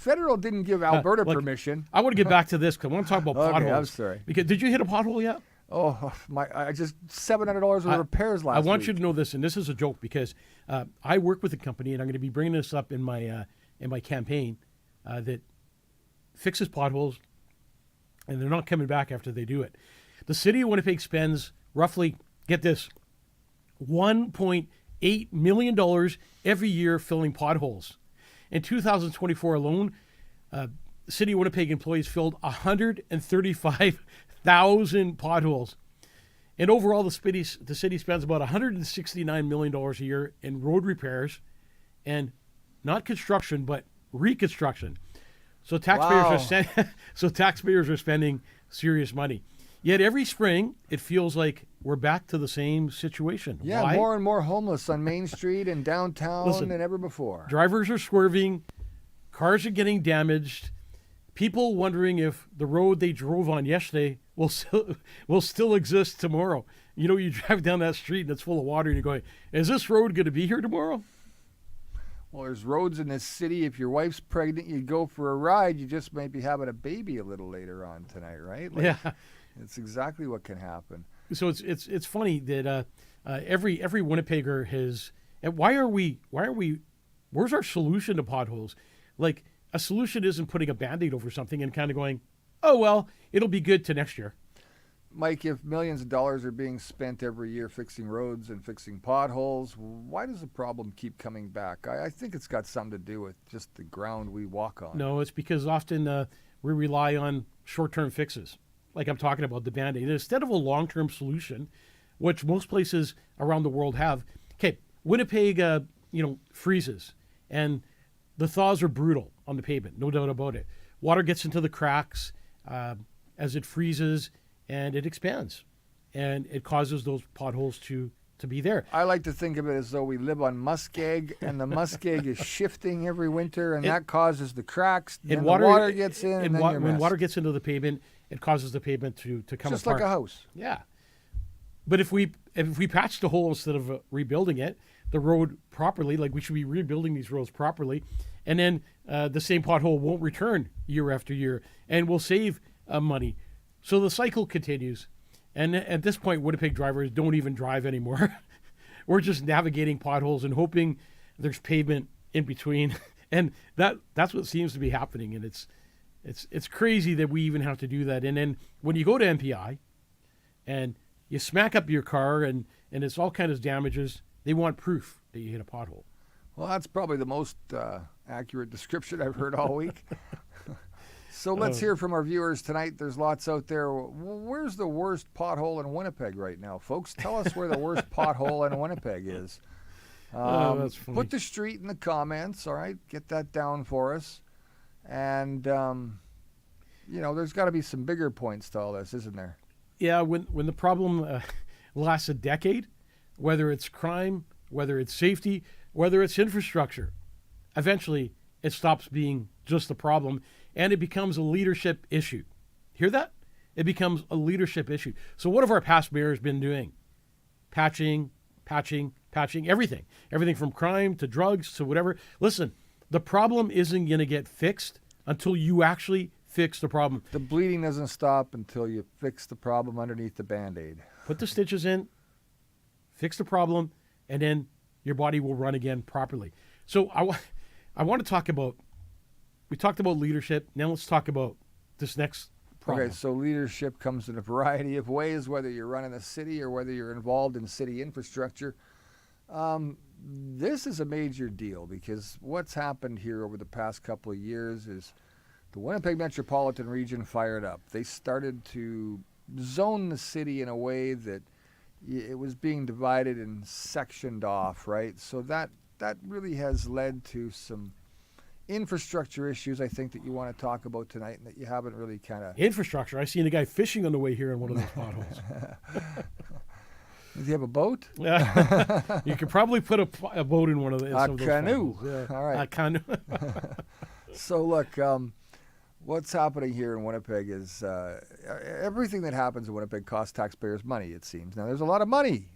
Federal didn't give Alberta permission. I want to get back to this because I want to talk about potholes. Okay, I'm sorry. Because did you hit a pothole yet? Oh, I just $700 worth of repairs last week. I want you to know this, and this is a joke because I work with a company, and I'm going to be bringing this up in my campaign that fixes potholes, and they're not coming back after they do it. The city of Winnipeg spends roughly, get this, $1.8 million every year filling potholes. In 2024 alone, the city of Winnipeg employees filled 135,000 potholes. And overall, the city spends about $169 million a year in road repairs and not construction, but reconstruction. So taxpayers are spending serious money. Yet every spring, it feels like we're back to the same situation. Yeah, Why? more and more homeless on Main Street and downtown than ever before. Drivers are swerving, cars are getting damaged, people wondering if the road they drove on yesterday will still exist tomorrow. You drive down that street and it's full of water and you're going, is this road going to be here tomorrow? Well, there's roads in this city. If your wife's pregnant, you go for a ride. You just might be having a baby a little later on tonight, right? Yeah. It's exactly what can happen. So it's funny that every Winnipegger has. And where's our solution to potholes? Like, a solution isn't putting a Band-Aid over something and kind of going, oh, well, it'll be good to next year. Mike, if millions of dollars are being spent every year fixing roads and fixing potholes, why does the problem keep coming back? I think it's got something to do with just the ground we walk on. No, it's because often we rely on short-term fixes, like I'm talking about the Band-Aid. Instead of a long-term solution, which most places around the world have. Okay, Winnipeg, freezes, and the thaws are brutal on the pavement, no doubt about it. Water gets into the cracks as it freezes, and it expands, and it causes those potholes to be there. I like to think of it as though we live on muskeg, and the muskeg is shifting every winter, and that causes the cracks. And water gets in, and then you're when messed. Water gets into the pavement, it causes the pavement to come just apart. like a house. Yeah, but if we patch the hole instead of rebuilding it, the road properly, like we should be rebuilding these roads properly, and then the same pothole won't return year after year, and we'll save money. So the cycle continues. And at this point, Winnipeg drivers don't even drive anymore. We're just navigating potholes and hoping there's pavement in between, and that's what seems to be happening, and it's crazy that we even have to do that. And then when you go to MPI and you smack up your car and it's all kinds of damages, they want proof that you hit a pothole. Well, that's probably the most accurate description I've heard all week. So let's hear from our viewers tonight. There's lots out there. Where's the worst pothole in Winnipeg right now, folks? Tell us where the worst pothole in Winnipeg is. That's funny. Put the street in the comments, all right? Get that down for us. And, there's got to be some bigger points to all this, isn't there? Yeah, when the problem lasts a decade, whether it's crime, whether it's safety, whether it's infrastructure, eventually it stops being just a problem and it becomes a leadership issue. Hear that? It becomes a leadership issue. So what have our past mayors been doing? Patching, everything. Everything from crime to drugs to whatever. Listen, the problem isn't going to get fixed until you actually fix the problem. The bleeding doesn't stop until you fix the problem underneath the Band-Aid. Put the stitches in, fix the problem, and then your body will run again properly. So I want to talk about, we talked about leadership. Now let's talk about this next problem. Okay, so leadership comes in a variety of ways, whether you're running a city or whether you're involved in city infrastructure. This is a major deal because what's happened here over the past couple of years is the Winnipeg metropolitan region fired up. They started to zone the city in a way that it was being divided and sectioned off, right? So that really has led to some infrastructure issues, I think, that you want to talk about tonight and that you haven't really kind of... Infrastructure? I seen a guy fishing on the way here in one of those potholes. Does he have a boat? Yeah. You could probably put a boat in one of A canoe. Yeah. All right. A canoe. So look, what's happening here in Winnipeg is everything that happens in Winnipeg costs taxpayers money, it seems. Now, there's a lot of money.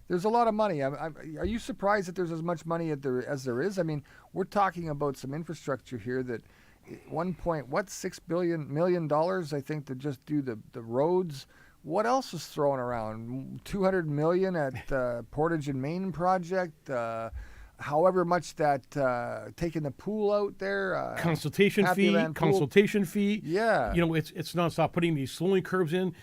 Are you surprised that there's as much money as there is? I mean, we're talking about some infrastructure here that $6 million, I think, to just do the roads. What else is thrown around? $200 million at Portage and Main project. However much that taking the pool out there. Consultation fee. Yeah. It's nonstop. Putting these slowing curves in,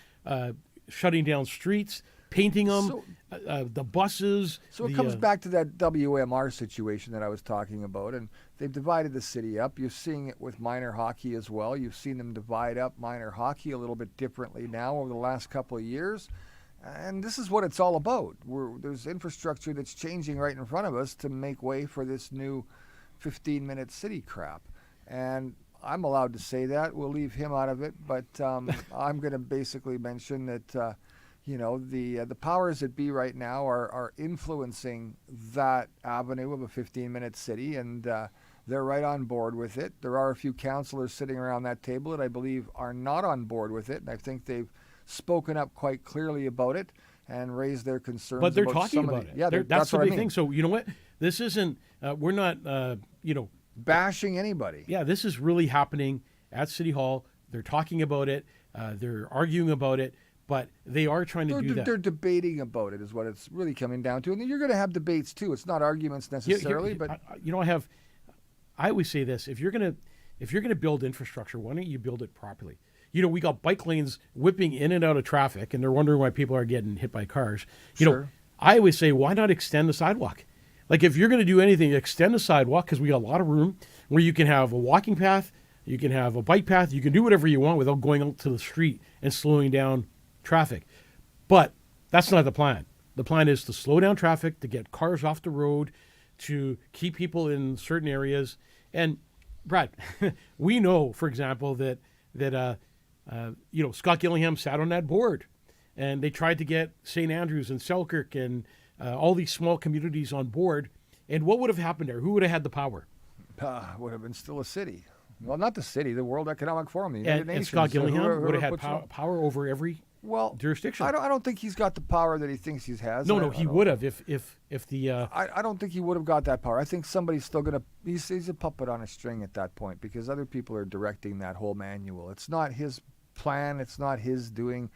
shutting down streets, painting them, the buses. So it comes back to that WMR situation that I was talking about, and they've divided the city up. You're seeing it with minor hockey as well. You've seen them divide up minor hockey a little bit differently now over the last couple of years. And this is what it's all about. There's infrastructure that's changing right in front of us to make way for this new 15-minute city crap. And I'm allowed to say that. We'll leave him out of it. But I'm going to basically mention that, the powers that be right now are influencing that avenue of a 15-minute city, and they're right on board with it. There are a few councillors sitting around that table that I believe are not on board with it, and I think they've spoken up quite clearly about it and raised their concerns. But they're about talking about it. Yeah, that's the what big I mean. thing. So you know what? This isn't. We're not. Bashing anybody. Yeah, this is really happening at City Hall. They're talking about it. They're arguing about it. But they are trying to do that. They're debating about it, is what it's really coming down to. And you're going to have debates too. It's not arguments necessarily, but I always say this: if you're gonna build infrastructure, why don't you build it properly? We got bike lanes whipping in and out of traffic, and they're wondering why people are getting hit by cars. I always say, why not extend the sidewalk? Like, if you're going to do anything, extend the sidewalk, because we got a lot of room where you can have a walking path, you can have a bike path, you can do whatever you want without going out to the street and slowing down traffic. But that's not the plan. The plan is to slow down traffic, to get cars off the road, to keep people in certain areas. And Brad, we know, for example, that Scott Gillingham sat on that board, and they tried to get St. Andrews and Selkirk and all these small communities on board. And what would have happened there? Who would have had the power? Would have been still a city. Well, not the city, the World Economic Forum, the United Nations. And Scott Gillingham would have had power over every jurisdiction. I don't think he's got the power that he thinks he has. No, he would have if the. I don't think he would have got that power. I think somebody's still gonna. He's a puppet on a string at that point because other people are directing that whole manual. It's not his plan. It's not his doing.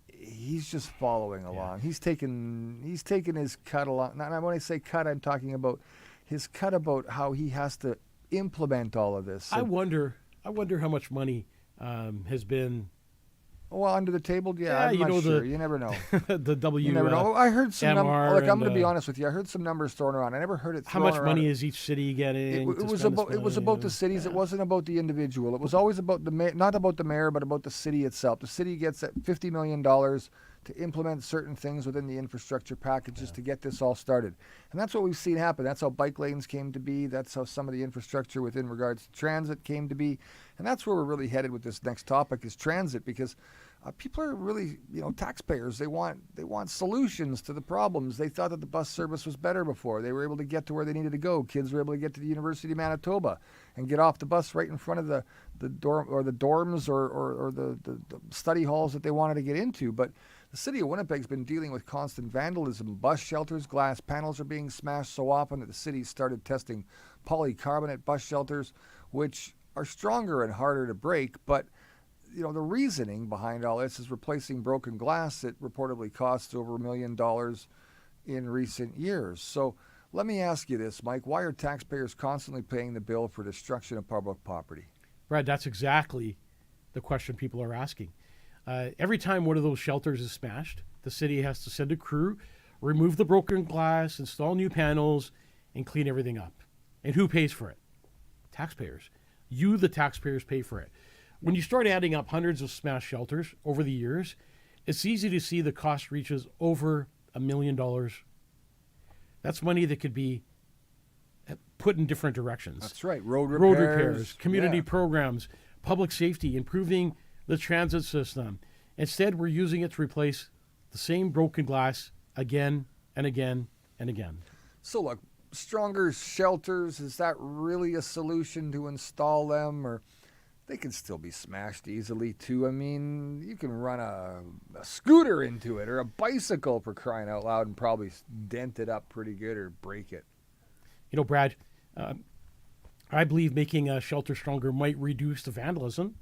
He's just following along. He's taking his cut along. Now, when I say cut, I'm talking about his cut about how he has to implement all of this. I wonder how much money has been. Well, under the table, Yeah, I'm you not know, sure. You never know. the W. You never know. I heard some numbers. Look, I'm going to be and, honest with you. I heard some numbers thrown around. I never heard it how thrown much around. money is each city getting? It was about the cities. It wasn't about the individual. It was always about the mayor, not about the mayor, but about the city itself. The city gets that $50 million to implement certain things within the infrastructure packages to get this all started. And that's what we've seen happen. That's how bike lanes came to be. That's how some of the infrastructure within regards to transit came to be. And that's where we're really headed with this next topic is transit, because people are really, taxpayers. They want solutions to the problems. They thought that the bus service was better before. They were able to get to where they needed to go. Kids were able to get to the University of Manitoba and get off the bus right in front of the dorm or the dorms or the study halls that they wanted to get into. But the city of Winnipeg's been dealing with constant vandalism. Bus shelters, glass panels are being smashed so often that the city started testing polycarbonate bus shelters, which are stronger and harder to break. But the reasoning behind all this is replacing broken glass that reportedly costs over $1 million in recent years. So let me ask you this, Mike. Why are taxpayers constantly paying the bill for destruction of public property? Brad, that's exactly the question people are asking. Every time one of those shelters is smashed, the city has to send a crew, remove the broken glass, install new panels, and clean everything up. And who pays for it? Taxpayers. You, the taxpayers, pay for it. When you start adding up hundreds of smashed shelters over the years, it's easy to see the cost reaches over $1 million. That's money that could be put in different directions. That's right. Road repairs, community programs, public safety, improving the transit system. Instead, we're using it to replace the same broken glass again and again and again. So look, stronger shelters, is that really a solution to install them? Or they can still be smashed easily too. I mean, you can run a scooter into it or a bicycle, for crying out loud, and probably dent it up pretty good or break it. Brad, I believe making a shelter stronger might reduce the vandalism.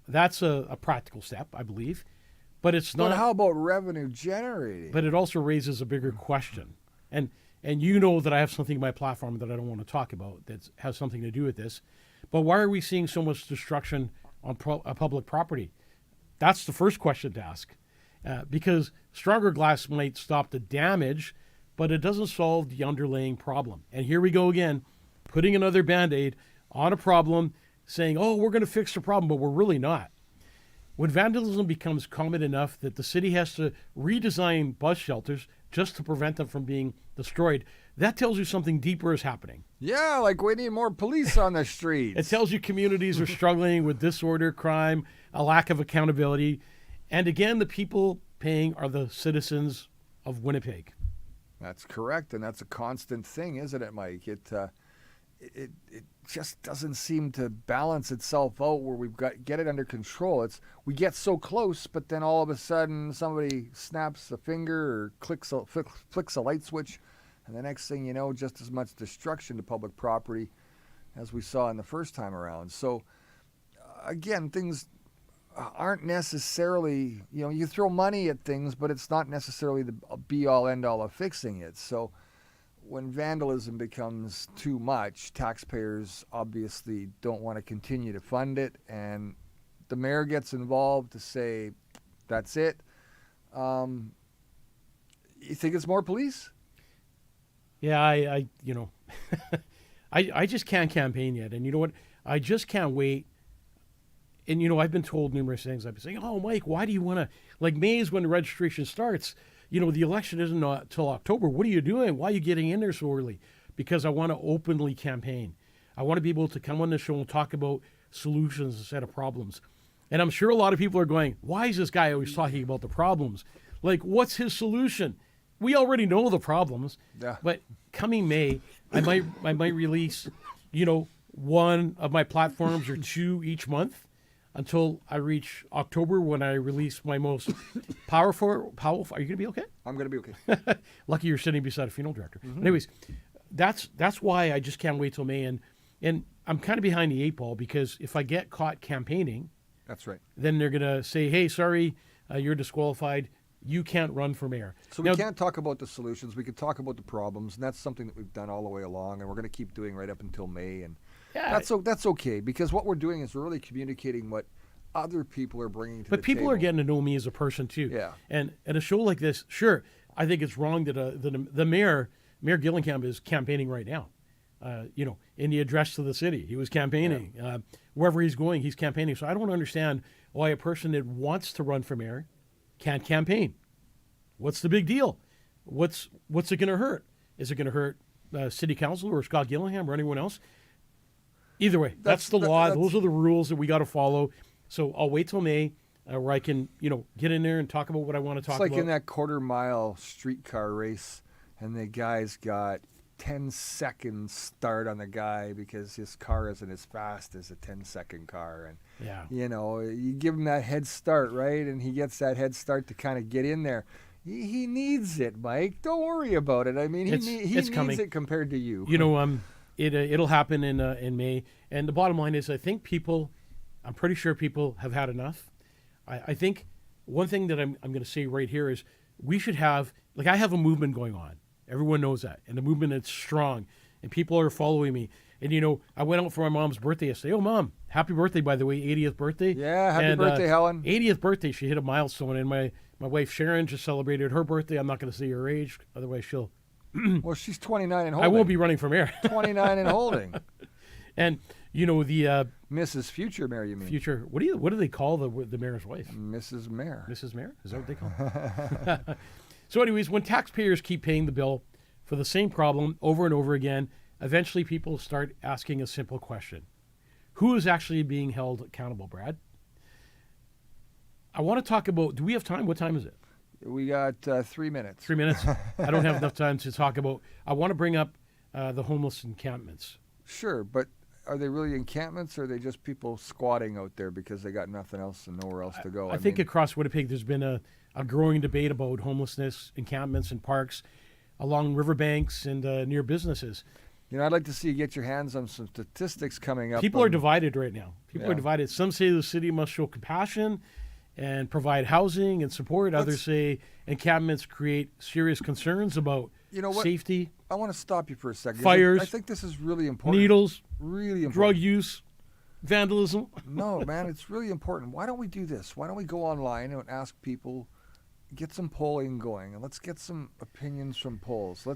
That's a practical step, I believe. But it's not. But how about revenue generating? But it also raises a bigger question. And you know that I have something in my platform that I don't want to talk about that has something to do with this. But why are we seeing so much destruction on public property? That's the first question to ask. Because stronger glass might stop the damage, but it doesn't solve the underlying problem. And here we go again, putting another Band-Aid on a problem, saying, oh, we're going to fix the problem, but we're really not. When vandalism becomes common enough that the city has to redesign bus shelters just to prevent them from being destroyed, that tells you something deeper is happening. Yeah, like we need more police on the streets. It tells you communities are struggling with disorder, crime, a lack of accountability. And again, the people paying are the citizens of Winnipeg. That's correct, and that's a constant thing, isn't it, Mike? It just doesn't seem to balance itself out where we've get it under control. We get so close, but then all of a sudden somebody snaps a finger or flicks a light switch, and the next thing you know, just as much destruction to public property as we saw in the first time around. So again, things aren't necessarily, you throw money at things, but it's not necessarily the be-all, end-all of fixing it. So when vandalism becomes too much, taxpayers obviously don't want to continue to fund it, and the mayor gets involved to say, that's it. You think it's more police? Yeah, I I just can't campaign yet. And you know what? I just can't wait. And, I've been told numerous things. I've been saying, oh, Mike, why do you want to, like May is when the registration starts. The election isn't until October. What are you doing? Why are you getting in there so early? Because I want to openly campaign. I want to be able to come on the show and talk about solutions instead of problems. And I'm sure a lot of people are going, why is this guy always talking about the problems? Like, what's his solution? We already know the problems. Yeah. But coming May, I might release, one of my platforms or two each month until I reach October when I release my most powerful. Are you going to be okay? I'm going to be okay. Lucky you're sitting beside a funeral director. Mm-hmm. Anyways, that's why I just can't wait till May. And I'm kind of behind the eight ball because if I get caught campaigning, that's right, then they're going to say, hey, sorry, you're disqualified. you can't run for mayor. So Now, we can't talk about the solutions. We can talk about the problems, and that's something that we've done all the way along, and we're going to keep doing right up until May. And yeah, that's okay, because what we're doing is we're really communicating what other people are bringing to the but people table. are getting to know me as a person too. Yeah. And a show like this, sure, I think it's wrong that the mayor Gillingham is campaigning right now. In the address to the city, he was campaigning. Yeah. Wherever he's going, he's campaigning. So I don't understand why a person that wants to run for mayor can't campaign. What's the big deal? What's it going to hurt? Is it going to hurt city council or Scott Gillingham or anyone else? Either way, that's the law. Those are the rules that we got to follow. So I'll wait till May where I can, get in there and talk about what I want to talk about. It's like in that quarter-mile streetcar race, and the guy's got 10 seconds start on the guy because his car isn't as fast as a 10-second car. And, yeah. You give him that head start, right? And he gets that head start to kind of get in there. He needs it, Mike. Don't worry about it. I mean, he needs coming. it compared to you. It'll happen in May. And the bottom line is, I think I'm pretty sure people have had enough. I think one thing that I'm going to say right here is we should have, I have a movement going on. Everyone knows that. And the movement is strong. And people are following me. And, I went out for my mom's birthday yesterday. Oh, Mom, happy birthday, by the way, 80th birthday. Yeah, happy birthday, Helen. 80th birthday. She hit a milestone. And my wife, Sharon, just celebrated her birthday. I'm not going to say her age. Otherwise, she'll... Well, she's 29 and holding. I won't be running for mayor. 29 and holding. And, the... Mrs. Future Mayor, you mean? Future... What do they call the mayor's wife? Mrs. Mayor. Mrs. Mayor? Is that what they call her? So anyways, when taxpayers keep paying the bill for the same problem over and over again, eventually people start asking a simple question. Who is actually being held accountable, Brad? I want to talk about... Do we have time? What time is it? We got 3 minutes. 3 minutes? I don't have enough time to talk about... I want to bring up the homeless encampments. Sure, but are they really encampments, or are they just people squatting out there because they got nothing else and nowhere else to go? I think across Winnipeg there's been a growing debate about homelessness, encampments and parks along riverbanks and near businesses. I'd like to see you get your hands on some statistics coming up. People are divided right now. People are divided. Some say the city must show compassion and provide housing and support. Others say encampments create serious concerns about safety. I want to stop you for a second. Fires. I think this is really important. Needles. Really important. Drug use. Vandalism. No, man, it's really important. Why don't we do this? Why don't we go online and ask people, get some polling going, and let's get some opinions from polls.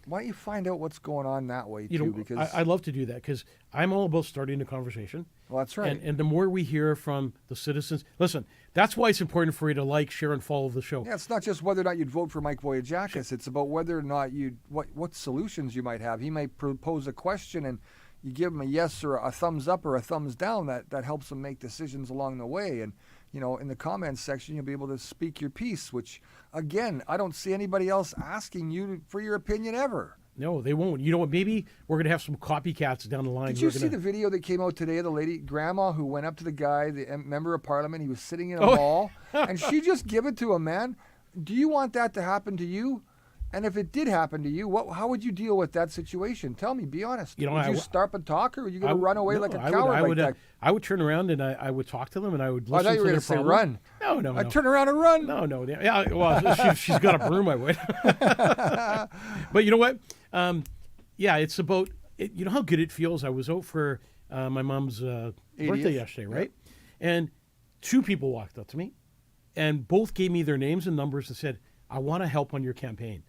Why don't you find out what's going on that way, too? Because I love to do that because I'm all about starting a conversation. Well, that's right. And the more we hear from the citizens, listen, that's why it's important for you to like, share, and follow the show. Yeah, it's not just whether or not you'd vote for Mike Vogiatzakis. It's about whether or not what solutions you might have. He might propose a question, and you give him a yes or a thumbs up or a thumbs down. That helps him make decisions along the way. And in the comments section, you'll be able to speak your piece, which, again, I don't see anybody else asking you for your opinion ever. No, they won't. You know what? Maybe we're going to have some copycats down the line. Did you see the video that came out today of the lady, grandma, who went up to the guy, the member of parliament? He was sitting in a mall, and she just give it to him, man. Do you want that to happen to you? And if it did happen to you, how would you deal with that situation? Tell me, be honest. Would you stop and talk, or are you going to run away like a coward? I would turn around and I would talk to them, and I would listen to their problem. I thought you were going to say run. No. I'd turn around and run. No. Yeah, well, she's got a broom, I would. But you know what? It's about, you know how good it feels? I was out for my mom's birthday yesterday, right? Yeah. And 2 people walked up to me, and both gave me their names and numbers and said, I want to help on your campaign.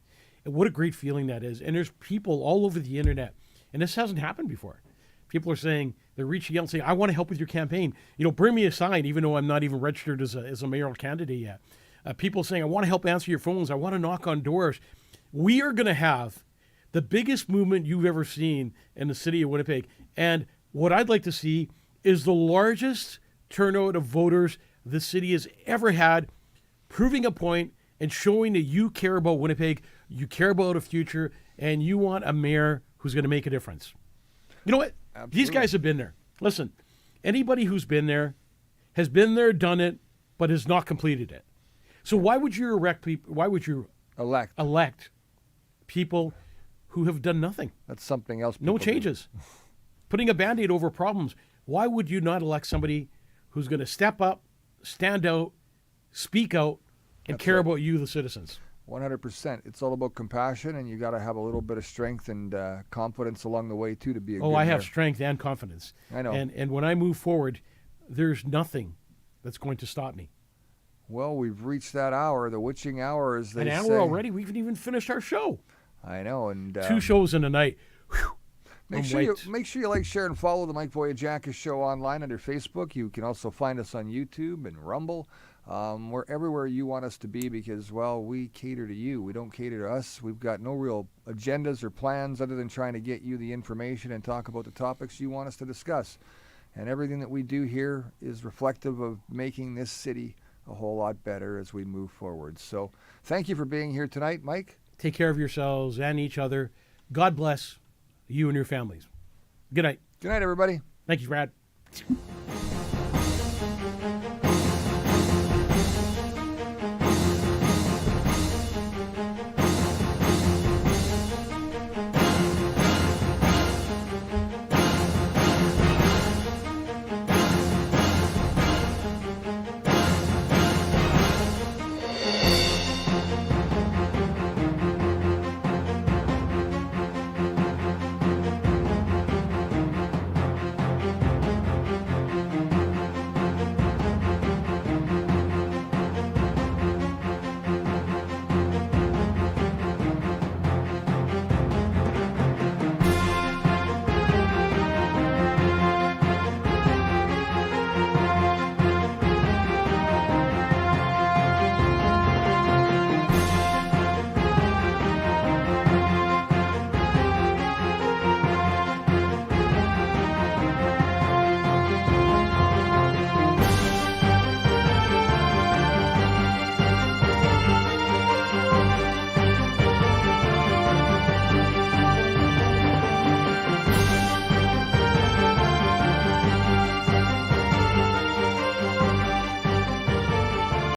And what a great feeling that is. And there's people all over the internet, and this hasn't happened before. People are saying, they're reaching out and saying, I want to help with your campaign. Bring me a sign, even though I'm not even registered as a mayoral candidate yet. People saying, I want to help answer your phones. I want to knock on doors. We are going to have the biggest movement you've ever seen in the city of Winnipeg. And what I'd like to see is the largest turnout of voters the city has ever had, proving a point and showing that you care about Winnipeg, you care about a future, and you want a mayor who's going to make a difference. You know what? Absolutely. These guys have been there. Listen, anybody who's been there has been there, done it, but has not completed it. So why would you elect people who have done nothing? That's something else. No changes. Putting a Band-Aid over problems. Why would you not elect somebody who's going to step up, stand out, speak out, and care about you, the citizens. 100%. It's all about compassion, and you got to have a little bit of strength and confidence along the way too to be a good I have mayor. strength and confidence. I know. And when I move forward, there's nothing that's going to stop me. Well, we've reached that hour, the witching hour, as they An say. hour already? We haven't even finished our show. I know, and 2 shows in a night. Whew. Make sure you like, share, and follow the Mike Vogiatzakis Show online under Facebook. You can also find us on YouTube and Rumble. We're everywhere you want us to be because, well, we cater to you. We don't cater to us. We've got no real agendas or plans other than trying to get you the information and talk about the topics you want us to discuss. And everything that we do here is reflective of making this city a whole lot better as we move forward. So thank you for being here tonight, Mike. Take care of yourselves and each other. God bless you and your families. Good night. Good night, everybody. Thank you, Brad.